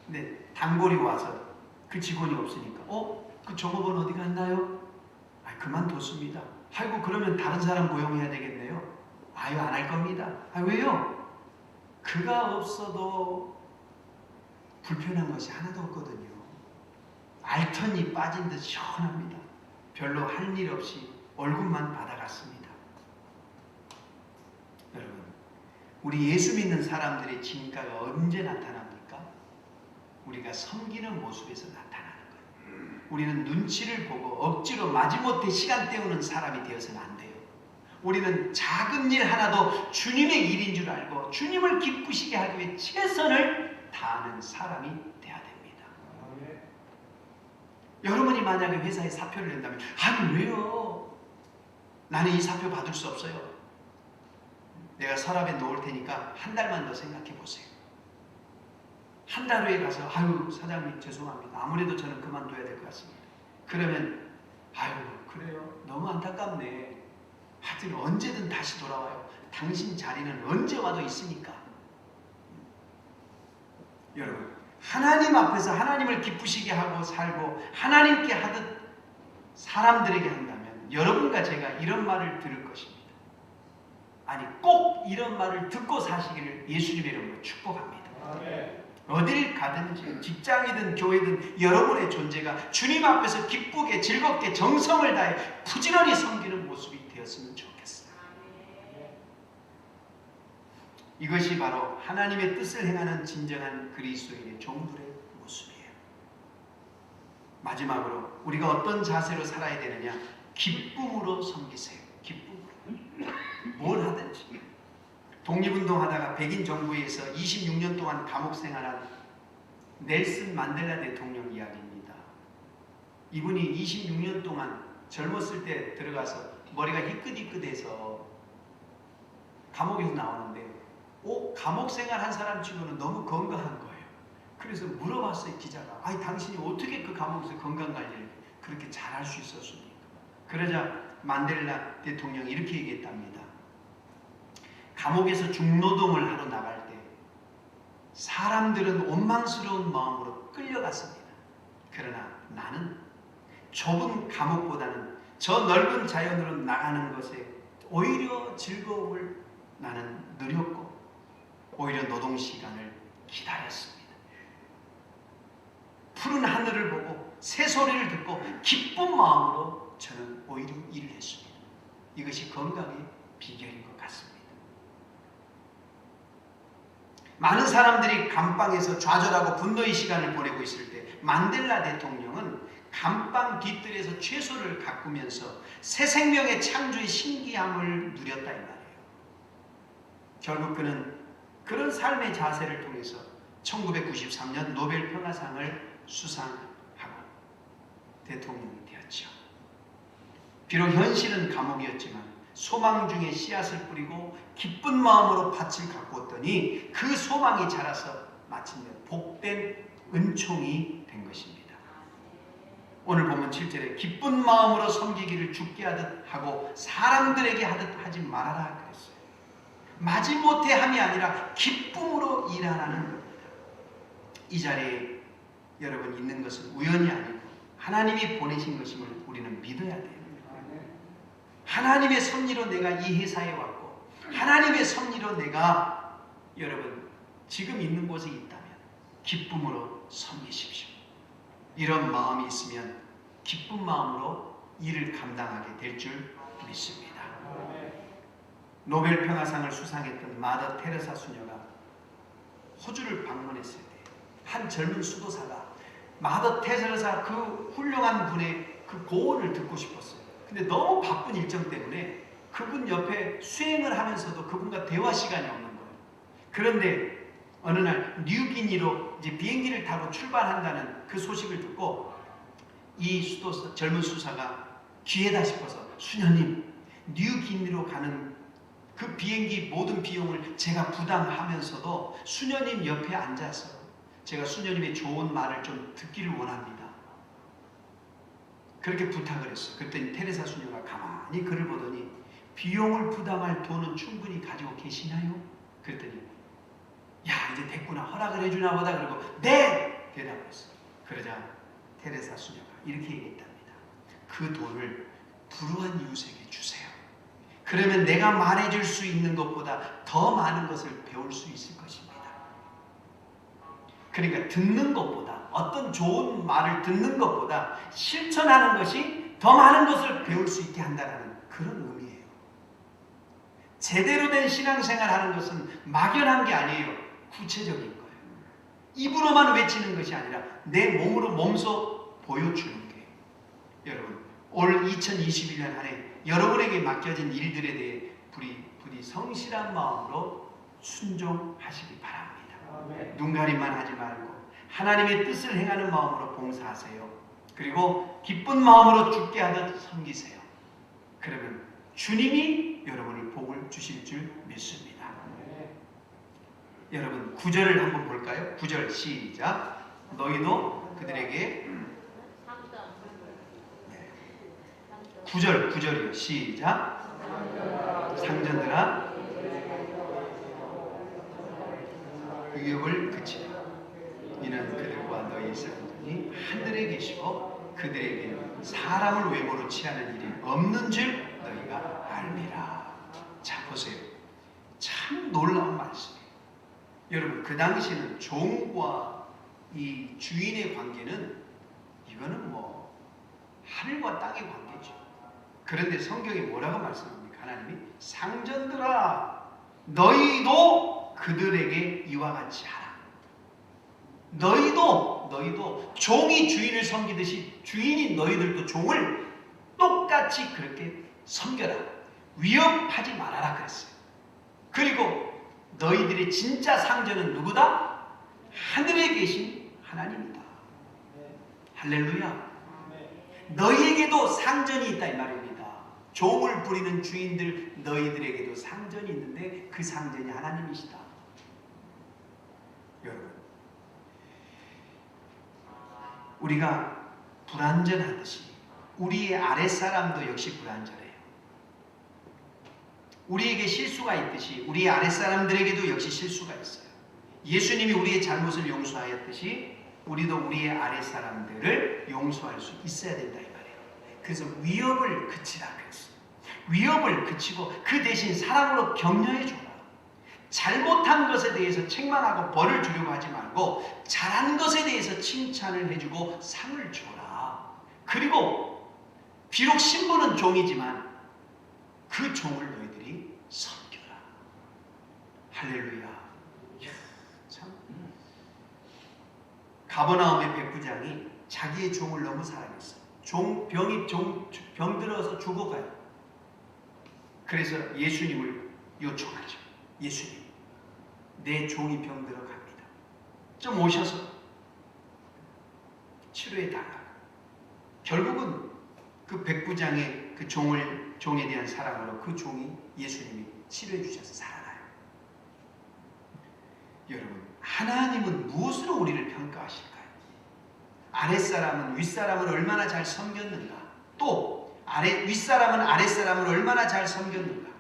S4: 근데 단골이 와서 그 직원이 없으니까 그 종업원 어디 갔나요? 그만뒀습니다. 아이고, 그러면 다른 사람 고용해야 되겠네요. 안 할 겁니다. 왜요? 그가 없어도 불편한 것이 하나도 없거든요. 알턴이 빠진 듯 시원합니다. 별로 할 일 없이 월급만 받아갔습니다. 여러분, 우리 예수 믿는 사람들의 진가가 언제 나타납니까? 우리가 섬기는 모습에서 나타나는 거예요. 우리는 눈치를 보고 억지로 마지못해 시간 때우는 사람이 되어서는 안 돼요. 우리는 작은 일 하나도 주님의 일인 줄 알고 주님을 기쁘시게 하기 위해 최선을 다하는 사람이 되어야 됩니다. 여러분이 만약에 회사에 사표를 낸다면 왜요? 나는 이 사표 받을 수 없어요. 내가 서랍에 놓을 테니까 한 달만 더 생각해 보세요. 한 달 후에 가서 사장님 죄송합니다. 아무래도 저는 그만둬야 될 것 같습니다. 그러면 그래요? 너무 안타깝네. 하여튼 언제든 다시 돌아와요. 당신 자리는 언제 와도 있으니까. 여러분, 하나님 앞에서 하나님을 기쁘시게 하고 살고 하나님께 하듯 사람들에게 한다면 여러분과 제가 이런 말을 들을 것입니다. 꼭 이런 말을 듣고 사시기를 예수님의 이름으로 축복합니다. 아멘. 어딜 가든지 직장이든 교회든 여러분의 존재가 주님 앞에서 기쁘게 즐겁게 정성을 다해 부지런히 섬기는 모습이 되었으면 좋겠어요. 이것이 바로 하나님의 뜻을 행하는 진정한 그리스도인의 종들의 모습이에요. 마지막으로 우리가 어떤 자세로 살아야 되느냐? 기쁨으로 섬기세요. 기쁨으로. 뭘 하든지. 독립운동 하다가 백인 정부에서 26년 동안 감옥 생활한 넬슨 만델라 대통령 이야기입니다. 이분이 26년 동안 젊었을 때 들어가서 머리가 희끗희끗해서 감옥에서 나오는데 감옥 생활한 사람 치고는 너무 건강한 거예요. 그래서 물어봤어요, 기자가. 당신이 어떻게 그 감옥에서 건강관리를 그렇게 잘할 수 있었습니까? 그러자 만델라 대통령이 이렇게 얘기했답니다. 감옥에서 중노동을 하러 나갈 때 사람들은 원망스러운 마음으로 끌려갔습니다. 그러나 나는 좁은 감옥보다는 저 넓은 자연으로 나가는 것에 오히려 즐거움을 나는 누렸고 오히려 노동 시간을 기다렸습니다. 푸른 하늘을 보고 새소리를 듣고 기쁜 마음으로 저는 오히려 일을 했습니다. 이것이 건강의 비결인 것 같습니다. 많은 사람들이 감방에서 좌절하고 분노의 시간을 보내고 있을 때 만델라 대통령은 감방 뒤뜰에서 채소를 가꾸면서 새 생명의 창조의 신기함을 누렸다 이 말이에요. 결국 그는 그런 삶의 자세를 통해서 1993년 노벨 평화상을 수상하고 대통령이 되었죠. 비록 현실은 감옥이었지만 소망 중에 씨앗을 뿌리고 기쁜 마음으로 밭을 가꾸었더니 그 소망이 자라서 마침내 복된 은총이 된 것입니다. 오늘 보면 7절에 기쁜 마음으로 섬기기를 주께 하듯 하고 사람들에게 하듯 하지 말아라 그랬어요. 마지못해 함이 아니라 기쁨으로 일하라는 겁니다. 이 자리에 여러분 있는 것은 우연이 아니고 하나님이 보내신 것임을 우리는 믿어야 돼요. 하나님의 섭리로 내가 이 회사에 왔고 하나님의 섭리로 내가 여러분 지금 있는 곳에 있다면 기쁨으로 섬기십시오. 이런 마음이 있으면 기쁜 마음으로 일을 감당하게 될 줄 믿습니다. 노벨 평화상을 수상했던 마더 테레사 수녀가 호주를 방문했을 때 한 젊은 수도사가 마더 테레사 그 훌륭한 분의 그 고언을 듣고 싶었어요. 근데 너무 바쁜 일정 때문에 그분 옆에 수행을 하면서도 그분과 대화 시간이 없는 거예요. 그런데 어느 날 뉴기니로 이제 비행기를 타고 출발한다는 그 소식을 듣고 이 젊은 수사가 기회다 싶어서 수녀님 뉴기니로 가는 그 비행기 모든 비용을 제가 부담하면서도 수녀님 옆에 앉아서 제가 수녀님의 좋은 말을 좀 듣기를 원합니다. 그렇게 부탁을 했어요. 그랬더니 테레사 수녀가 가만히 그를 보더니 비용을 부담할 돈은 충분히 가지고 계시나요? 그랬더니 야 이제 됐구나 허락을 해주나 보다 그러고 네! 대답을 했어요. 그러자 테레사 수녀가 이렇게 얘기했답니다. 그 돈을 불우한 이웃에게 주세요. 그러면 내가 말해줄 수 있는 것보다 더 많은 것을 배울 수 있을 것입니다. 그러니까 듣는 것보다 어떤 좋은 말을 듣는 것보다 실천하는 것이 더 많은 것을 배울 수 있게 한다는 그런 의미예요. 제대로 된 신앙생활 하는 것은 막연한 게 아니에요. 구체적인 거예요. 입으로만 외치는 것이 아니라 내 몸으로 몸소 보여주는 게 여러분 올 2021년 한 해 여러분에게 맡겨진 일들에 대해 부디 성실한 마음으로 순종하시기 바랍니다. 눈가림만 하지 말고 하나님의 뜻을 행하는 마음으로 봉사하세요. 그리고 기쁜 마음으로 주께 하듯 섬기세요. 그러면 주님이 여러분을 복을 주실 줄 믿습니다. 여러분 9절을 한번 볼까요? 9절 시작. 너희도 그들에게 9절이요. 시작. 상전들아 위협을 그치라. 이는 그들과 너희 상전이 하늘에 계시고 그들에게 사람을 외모로 취하는 일이 없는 줄 너희가 알미라. 자 보세요. 참 놀라운 말씀이에요. 여러분 그 당시에는 종과 이 주인의 관계는 이거는 뭐 하늘과 땅의 관계죠. 그런데 성경이 뭐라고 말씀합니까? 하나님이 상전들아 너희도 그들에게 이와 같이 하라. 너희도 종이 주인을 섬기듯이 주인이 너희들도 종을 똑같이 그렇게 섬겨라. 위협하지 말아라 그랬어요. 그리고 너희들의 진짜 상전은 누구다? 하늘에 계신 하나님이다. 할렐루야. 너희에게도 상전이 있다 이 말입니다. 종을 부리는 주인들 너희들에게도 상전이 있는데 그 상전이 하나님이시다. 여러분 우리가 불완전하듯이 우리의 아랫사람도 역시 불완전해요. 우리에게 실수가 있듯이 우리의 아랫사람들에게도 역시 실수가 있어요. 예수님이 우리의 잘못을 용서하였듯이 우리도 우리의 아랫사람들을 용서할 수 있어야 된다 이 말이에요. 그래서 위협을 그치라 그랬어요. 위협을 그치고 그 대신 사랑으로 격려해 줘라. 잘못한 것에 대해서 책망하고 벌을 주려고 하지 말고 잘한 것에 대해서 칭찬을 해주고 상을 줘라. 그리고 비록 신부는 종이지만 그 종을 너희들이 섬겨라. 할렐루야. 이야, 참. 가버나움의 백부장이 자기의 종을 너무 사랑했어요. 병 들어서 죽어가요. 그래서 예수님을 요청하죠. 예수님, 내 종이 병들어 갑니다. 좀 오셔서 치료해 달라. 결국은 그 백부장의 그 종에 대한 사랑으로 그 종이 예수님이 치료해 주셔서 살아나요. 여러분, 하나님은 무엇으로 우리를 평가하실까요? 아랫사람은 윗사람을 얼마나 잘 섬겼는가? 또 윗사람은 아랫사람을 얼마나 잘 섬겼는가?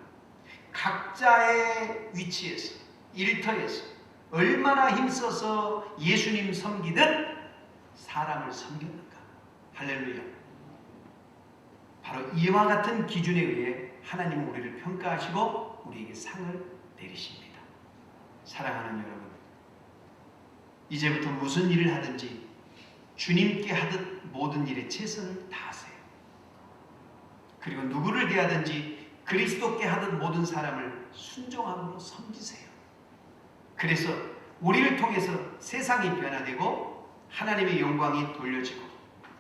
S4: 각자의 위치에서, 일터에서 얼마나 힘써서 예수님 섬기듯 사람을 섬겼는가? 할렐루야. 바로 이와 같은 기준에 의해 하나님은 우리를 평가하시고 우리에게 상을 내리십니다. 사랑하는 여러분, 이제부터 무슨 일을 하든지 주님께 하듯 모든 일에 최선을 다하세요. 그리고 누구를 대하든지 그리스도께 하듯 모든 사람을 순종함으로 섬기세요. 그래서 우리를 통해서 세상이 변화되고 하나님의 영광이 돌려지고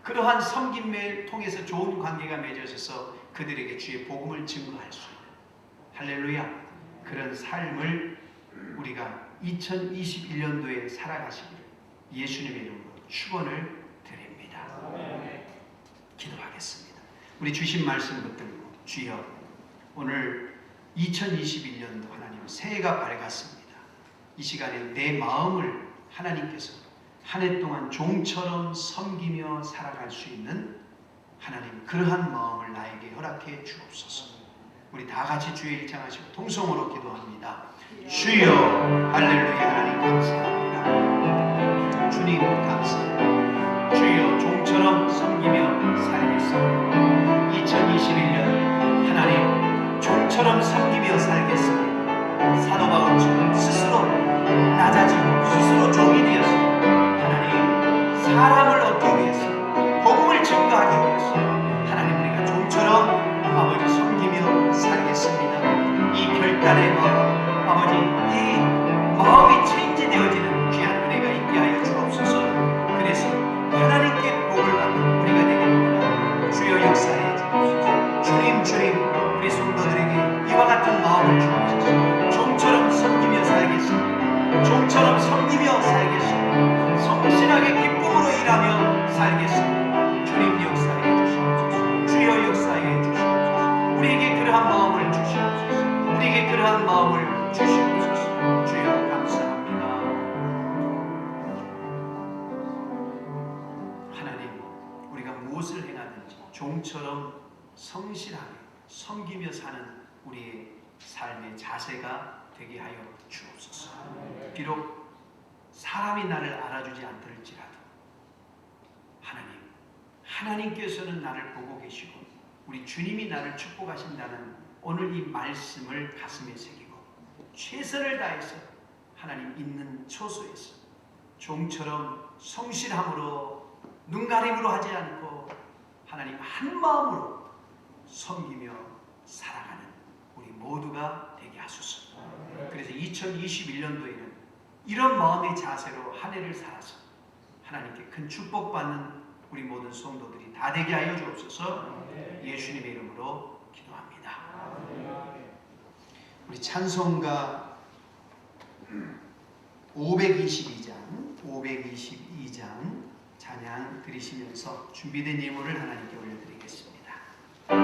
S4: 그러한 섬김을 통해서 좋은 관계가 맺어져서 그들에게 주의 복음을 증거할 수 있는, 할렐루야, 그런 삶을 우리가 2021년도에 살아가시기를 예수님의 이름으로 축원을 드립니다. 기도하겠습니다. 우리 주신 말씀 붙들고, 주여, 오늘 2021년도 하나님 새해가 밝았습니다. 이 시간에 내 마음을 하나님께서 한 해 동안 종처럼 섬기며 살아갈 수 있는 하나님, 그러한 마음을 나에게 허락해 주옵소서. 우리 다 같이 주의 일창하시고 통성으로 기도합니다. 주여, 할렐루야. 하나님 감사합니다. 주님 감사합니다. 주여, 종처럼 섬기며 살겠습니다. 2021년 하나님 종처럼 섬기며 살겠습니다. 사도 바울처럼 스스로 낮아지고 스스로 종이 되어서 하나님 사람을 얻기 위해서, 복음을 증거하기 위해서 하나님 우리가 종처럼 아버지 섬기며 살겠습니다. 이 결단의 마음, 아버지 이 마음이 체인지되어지는 귀한 은혜가 있게 하여 주옵소서. 그래서 하나님께 복을 받는 우리가 되길 원합니다. 주여 역사해 주옵소서. 주님 우리 성도들에게 이와 같은 마음을 주옵소서. 종처럼 섬기며 살겠습니다. 종처럼 섬기며 살겠습니다. 성실하게 기쁨으로 일하며 살겠습니다. 주님 역사해 주시옵소서. 주여 역사해 주시옵소서. 우리에게 그러한 마음을 주시옵소서. 우리에게 그러한 마음을 주시옵소서. 주여 감사합니다. 하나님, 우리가 무엇을 행하든지 종처럼 성실하게 섬기며 사는 우리의 삶의 자세가 되게 하여 주옵소서. 비록 사람이 나를 알아주지 않을지라도 하나님께서는 나를 보고 계시고 우리 주님이 나를 축복하신다는 오늘 이 말씀을 가슴에 새기고 최선을 다해서 하나님 있는 처소에서 종처럼 성실함으로 눈가림으로 하지 않고 하나님 한 마음으로 섬기며 살아가는 우리 모두가 되게 하소서. 그래서 2021년도에는 이런 마음의 자세로 한 해를 살아서 하나님께 큰 축복받는 우리 모든 성도들이 다 되게 하여 주옵소서. 예수님의 이름으로 기도합니다. 우리 찬송가 522장 찬양 드리시면서 준비된 예물을 하나님께 올려드리겠습니다.
S3: 내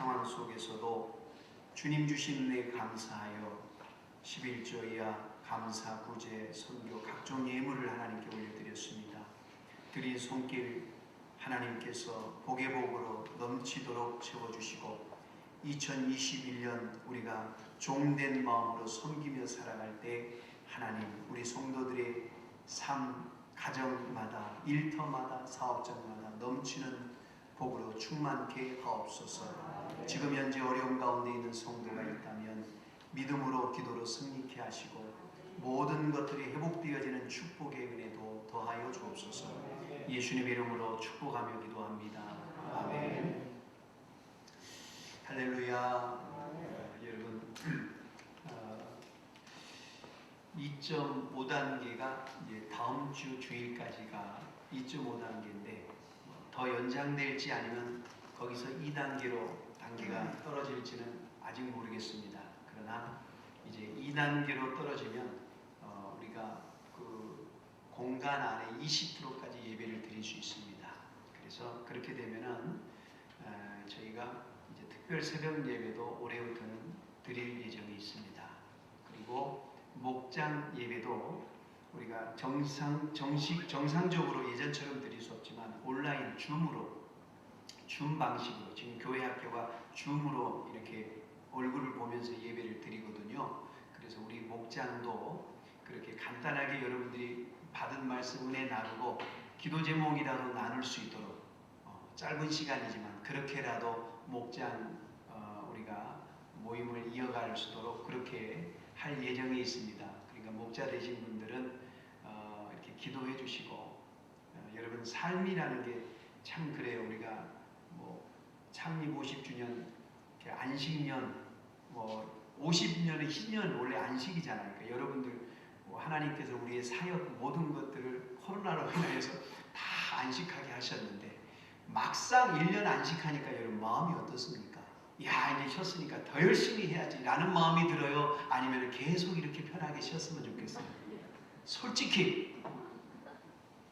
S4: 상황 속에서도 주님 주신 은혜 감사하여 11조이야 감사, 구제, 선교 각종 예물을 하나님께 올려드렸습니다. 드린 손길 하나님께서 복의 복으로 넘치도록 채워주시고 2021년 우리가 종된 마음으로 섬기며 살아갈 때 하나님 우리 성도들의 삶, 가정마다, 일터마다, 사업장마다 넘치는 복으로 충만케 하옵소서. 지금 현재 어려움 가운데 있는 성도가 있다면 믿음으로 기도로 승리케 하시고 모든 것들이 회복되어지는 축복의 은혜도 더하여 주옵소서. 예수님의 이름으로 축복하며 기도합니다. 아멘. 할렐루야. 여러분 2.5단계가 이제 다음 주 주일까지가 2.5단계인데 더 연장될지 아니면 거기서 2단계로 단계가 떨어질지는 아직 모르겠습니다. 그러나 이제 2단계로 떨어지면 우리가 그 공간 안에 20%까지 예배를 드릴 수 있습니다. 그래서 그렇게 되면은 저희가 이제 특별 새벽 예배도 올해부터는 드릴 예정이 있습니다. 그리고 목장 예배도 우리가 정상적으로 예전처럼 드릴 수 없지만 온라인 줌으로 줌 방식으로 지금 교회 학교가 줌으로 이렇게 얼굴을 보면서 예배를 드리거든요. 그래서 우리 목장도 그렇게 간단하게 여러분들이 받은 말씀 은혜 나누고 기도 제목이라도 나눌 수 있도록 짧은 시간이지만 그렇게라도 목장 우리가 모임을 이어갈 수 있도록 그렇게 할 예정이 있습니다. 그러니까 목자 되신 분들은 이렇게 기도해 주시고 여러분 삶이라는 게 참 그래요. 우리가 뭐 창립 50주년 안식년 50년의 희년 원래 안식이잖아요. 그러니까 여러분들 하나님께서 우리의 사역 모든 것들을 코로나로 인해서 다 안식하게 하셨는데 막상 1년 안식하니까 여러분 마음이 어떻습니까? 야 이제 쉬었으니까 더 열심히 해야지 라는 마음이 들어요? 아니면 계속 이렇게 편하게 쉬었으면 좋겠어요? 솔직히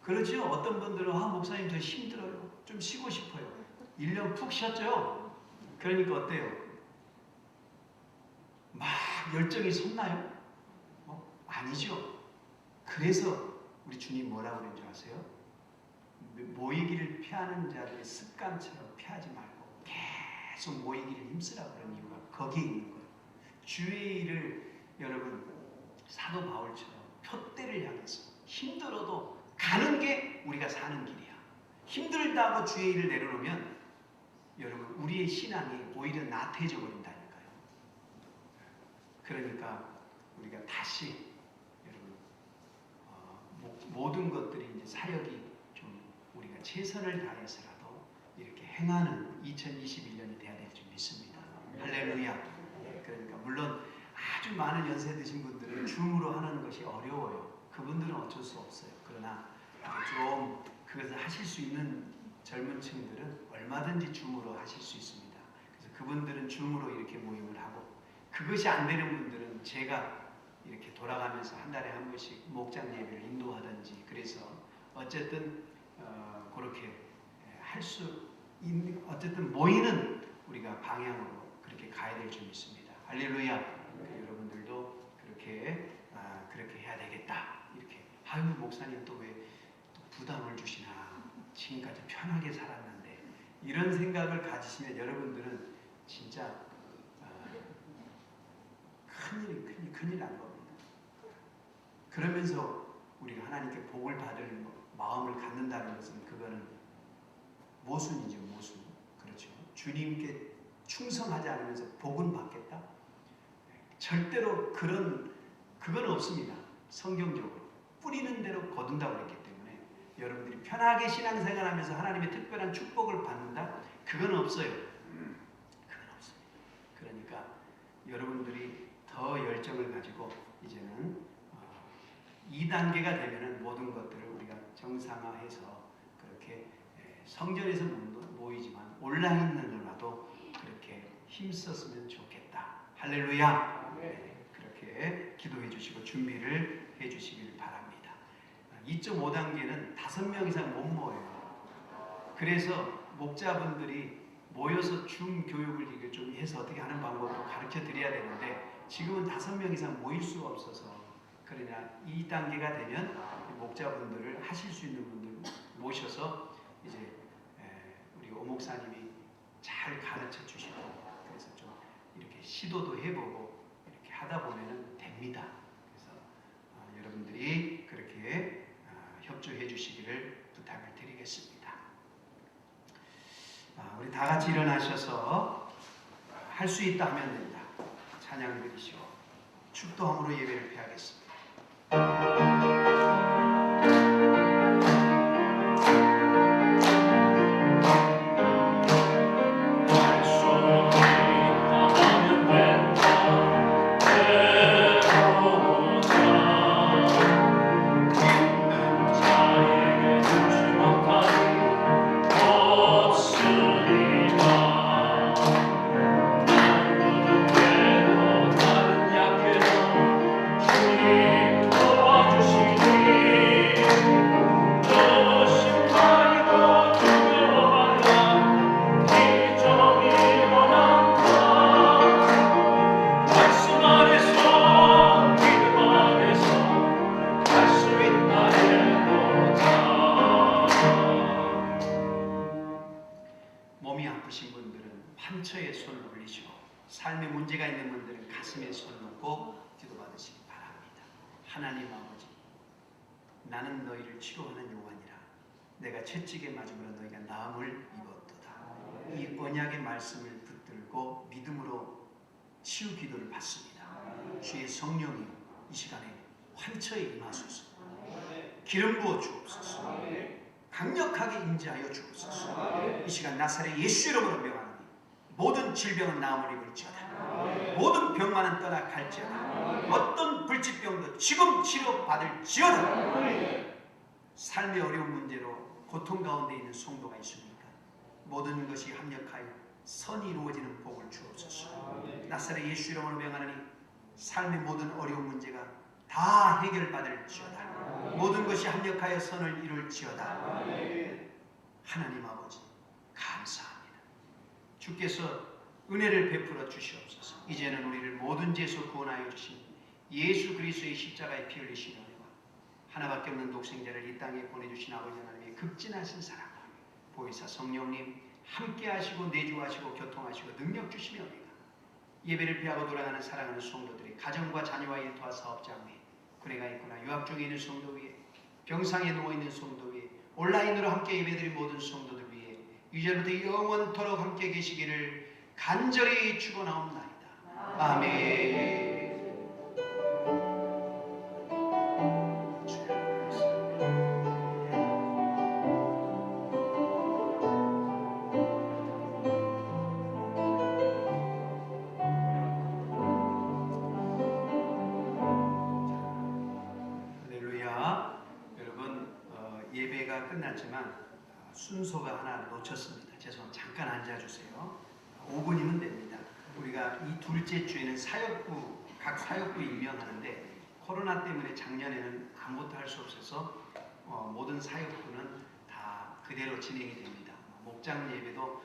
S4: 그렇죠? 어떤 분들은 목사님 더 힘들어요. 좀 쉬고 싶어요. 1년 푹 쉬었죠? 그러니까 어때요? 막 열정이 솟나요? 아니죠. 그래서 우리 주님 뭐라고 그런 줄 아세요? 모이기를 피하는 자들의 습관처럼 피하지 말고 계속 모이기를 힘쓰라고 그런 이유가 거기에 있는 거예요. 주의 일을 여러분 사도 바울처럼 표대를 향해서 힘들어도 가는 게 우리가 사는 길이야. 힘들다고 주의 일을 내려놓으면 여러분 우리의 신앙이 오히려 나태해져 버린다니까요. 그러니까 우리가 다시 여러분 모든 것들이 이제 사역이 좀 우리가 최선을 다해서라도 이렇게 행하는 2021년이 돼야 될 줄 믿습니다. 할렐루야. 그러니까 물론 아주 많은 연세 드신 분들은 줌으로 하는 것이 어려워요. 그분들은 어쩔 수 없어요. 그러나 좀 그것을 하실 수 있는 젊은 층들은 얼마든지 줌으로 하실 수 있습니다. 그래서 그분들은 줌으로 이렇게 모임을 하고 그것이 안 되는 분들은 제가 이렇게 돌아가면서 한 달에 한 번씩 목장 예배를 인도하든지 그래서 어쨌든 그렇게 할 수 있는 어쨌든 모이는 우리가 방향으로 그렇게 가야 될 줄 믿습니다. 할렐루야. 여러분들도 그렇게 해야 되겠다. 이렇게 아유 목사님 또 왜 부담을 주시나 지금까지 편하게 살았는데 이런 생각을 가지시면 여러분들은 진짜 큰일 난 겁니다. 그러면서 우리가 하나님께 복을 받을 마음을 갖는다는 것은 그거는 모순이죠. 모순. 그렇죠. 주님께 충성하지 않으면서 복은 받겠다? 절대로 그건 없습니다. 성경적으로 뿌리는 대로 거둔다고 했기 때문에 여러분들이 편하게 신앙생활하면서 하나님의 특별한 축복을 받는다? 그건 없어요. 그건 없습니다. 그러니까 여러분들이 더 열정을 가지고 이제는 2단계가 되면은 모든 것들을 우리가 정상화해서 그렇게 성전에서 모이지만 온라인으로라도 그렇게 힘썼으면 좋겠다. 할렐루야. 네, 그렇게 기도해 주시고 준비를 해 주시길 바랍니다. 2.5단계는 5명 이상 못 모여요. 그래서 목자분들이 모여서 줌 교육을 이게 좀 해서 어떻게 하는 방법도 가르쳐 드려야 되는데 지금은 5명 이상 모일 수가 없어서 그러냐 이 단계가 되면 목자분들을 하실 수 있는 분들 모셔서 이제 우리 오 목사님이 잘 가르쳐 주시고 그래서 좀 이렇게 시도도 해보고 이렇게 하다 보면은 됩니다. 그래서 여러분들이 그렇게 협조해 주시기를 부탁을 드리겠습니다. 우리 다 같이 일어나셔서 할 수 있다 하면 됩니다. 찬양 드리시고 축도함으로 예배를 폐하겠습니다. 몸이 아프신 분들은 판처에 손을 올리시고 삶에 문제가 있는 분들은 가슴에 손을 놓고 기도받으시기 바랍니다. 하나님 아버지, 나는 너희를 치료하는 요한이라. 내가 채찍에 맞음으로 너희가 나음을 입었도다. 이 언약의 말씀을 붙들고 믿음으로 치유 기도를 받습니다. 주의 성령이 이 시간에 환처에 임하소서. 기름 부어 주옵소서. 강력하게 임재하여 주옵소서. 이 시간 나사렛 예수 이름으로 명하노니 모든 질병은 나음을 입을지어다. 모든 병만은 떠나갈지어다. 어떤 불치병도 지금 치료받을지어다. 삶의 어려운 문제로 고통 가운데 있는 성도가 있습니까? 모든 것이 합력하여 선이 이루어지는 복을 주옵소서. 나사렛 예수 이름으로 명하노니 삶의 모든 어려운 문제가 다 해결받을지어다. 모든 것이 합력하여 선을 이룰지어다. 하나님 아버지 감사합니다. 주께서 은혜를 베풀어 주시옵소서. 이제는 우리를 모든 죄에서 구원하여 주신 예수 그리스도의 십자가에 피 흘리신 은혜와 하나밖에 없는 독생자를 이 땅에 보내주신 아버지 하나님의 극진하신 사랑과 보혜사 성령님 함께 하시고 내주하시고 교통하시고 능력 주시며 예배를 피하고 돌아가는 사랑하는 성도들이 가정과 자녀와 일터와 사업장 위에 군에가 있거나 유학 중에 있는 성도 위에 병상에 누워있는 성도 위에 온라인으로 함께 예배드린 모든 성도들 위에 이제부터 영원토록 함께 계시기를 간절히 축원하옵나이다. 아멘. 끝났지만 순서가 하나 놓쳤습니다. 죄송합니다. 잠깐 앉아주세요. 5분이면 됩니다. 우리가 이 둘째 주에는 사역부, 각 사역부 임명하는데 코로나 때문에 작년에는 아무것도 할 수 없어서 모든 사역부는 다 그대로 진행이 됩니다. 목장 예배도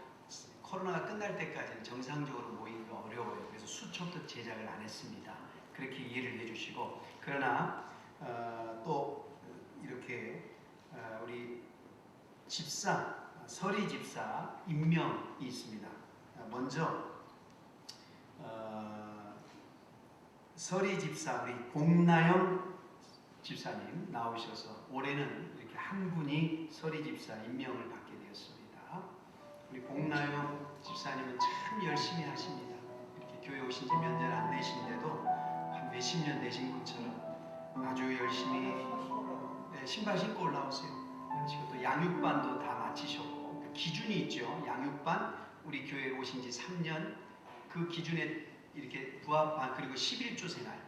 S4: 코로나가 끝날 때까지는 정상적으로 모이기가 어려워요. 그래서 수첩도 제작을 안 했습니다. 그렇게 이해를 해주시고 그러나 또 이렇게 우리 집사, 서리 집사 임명이 있습니다. 먼저 서리 집사 우리 공나영 집사님 나오셔서 올해는 이렇게 한 분이 서리 집사 임명을 받게 되었습니다. 우리 공나영 집사님은 참 열심히 하십니다. 이렇게 교회 오신 지 몇 년 안 되신데도 한 몇십 년 되신 분처럼 아주 열심히 신발 신고 올라오세요. 그리고 또 양육반도 다 마치셨고 그 기준이 있죠. 양육반 우리 교회에 오신 지 3년 그 기준에 이렇게 부합한 그리고 11조 생활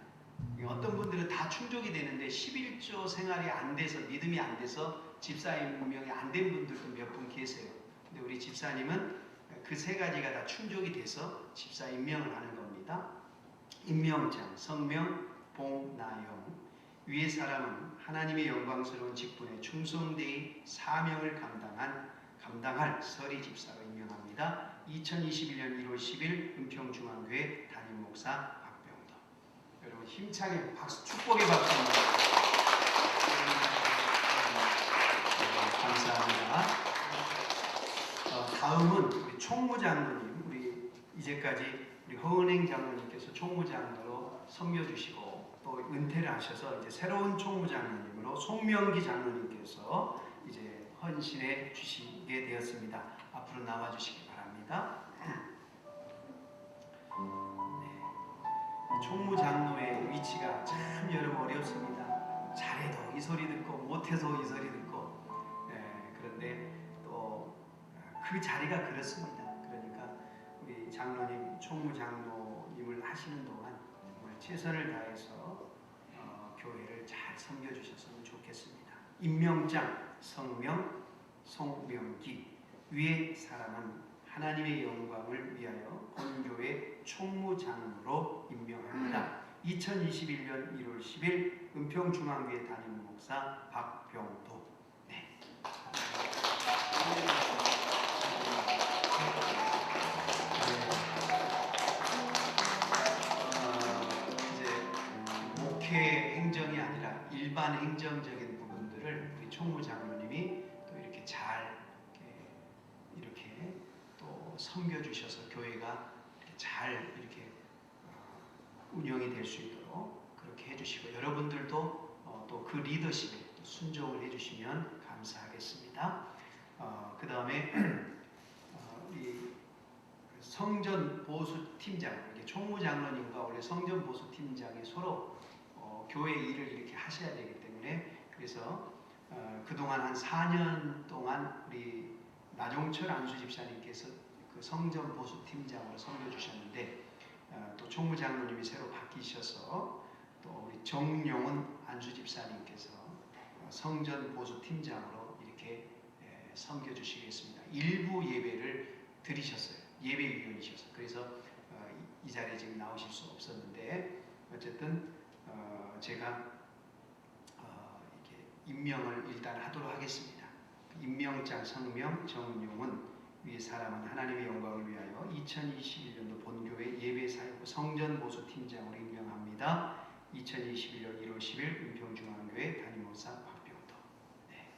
S4: 어떤 분들은 다 충족이 되는데 11조 생활이 안 돼서 믿음이 안 돼서 집사 임명이 안 된 분들도 몇 분 계세요. 근데 우리 집사님은 그 세 가지가 다 충족이 돼서 집사 임명을 하는 겁니다. 임명장 성명 봉나영 위의 사람은 하나님의 영광스러운 직분에 충성되이 사명을 감당할 서리 집사로 임명합니다. 2021년 1월 10일 은평중앙교회 담임 목사 박병도. 여러분 힘차게 박수, 축복의 박수 한번. 감사합니다. 다음은 우리 총무장로님, 우리 이제까지 우리 허은행 장로님께서 총무장로로 섬겨주시고 또 은퇴를 하셔서 이제 새로운 총무장로님으로 송명기 장로님께서 이제 헌신해 주시게 되었습니다. 앞으로 나와주시기 바랍니다. 네. 총무장로의 위치가 참 여러분 어렵습니다. 잘해도 이 소리 듣고 못해도 이 소리 듣고 그런데 또 그 자리가 그렇습니다. 그러니까 우리 장로님, 총무장로님을 하시는 동안 정말 최선을 다해서 교회를 잘 섬겨주셨으면 좋겠습니다. 임명장, 성명, 송명기, 위의 사람은 하나님의 영광을 위하여 본교회 총무장로로 임명합니다. 2021년 1월 10일 은평중앙교회 담임 목사 박병도. 네. 이제 목회 행정이 아니라 일반 행정적인 부분들을 우리 총무장로님이 또 이렇게 잘 이렇게 또 섬겨주셔서 교회가 잘 이렇게 운영이 될 수 있도록 그렇게 해주시고 여러분들도 또 그 리더십에 순종을 해주시면 감사하겠습니다. 그 다음에 우리 성전 보수 팀장, 총무장로님과 원래 성전 보수 팀장이 서로 교회 일을 이렇게 하셔야 되기 때문에 그래서 그동안 한 4년 동안 우리 나종철 안수집사님께서 그 성전 보수 팀장으로 섬겨주셨는데 또 총무장로님이 새로 바뀌셔서 또 우리 정용은 안수집사님께서 성전 보수 팀장으로 이렇게 섬겨주시겠습니다. 일부 예배를 드리셨어요. 예배위원이셔서 그래서 이 자리에 지금 나오실 수 없었는데 어쨌든 제가 이렇게 임명을 일단 하도록 하겠습니다. 임명장 성명 정용은 위의 사람은 하나님의 영광을 위하여 2021년도 본교회 예배사역부 성전보수 팀장으로 임명합니다. 2021년 1월 10일 은평중앙교회 담임목사 박병도. 네.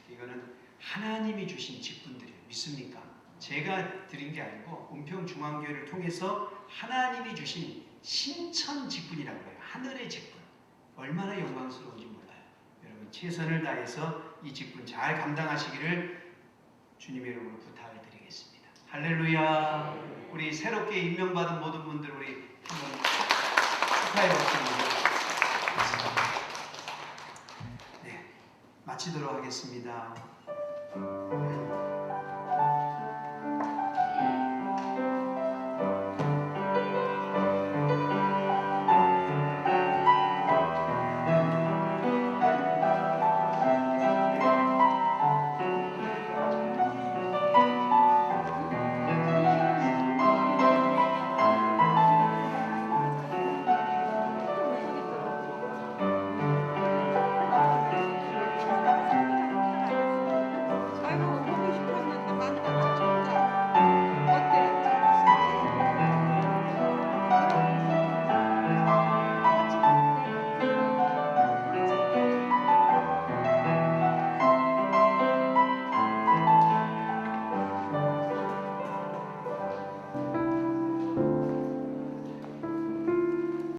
S4: 이거는 하나님이 주신 직분들이에요. 믿습니까? 제가 드린 게 아니고 은평중앙교회를 통해서 하나님이 주신 신천 직분이라고 해요. 하늘의 직분. 얼마나 영광스러운지 몰라요. 여러분 최선을 다해서 이 직분 잘 감당하시기를 주님의 이름으로 부탁을 드리겠습니다. 할렐루야. 우리 새롭게 임명받은 모든 분들 우리 한번 축하해 봤습니다. 네, 마치도록 하겠습니다.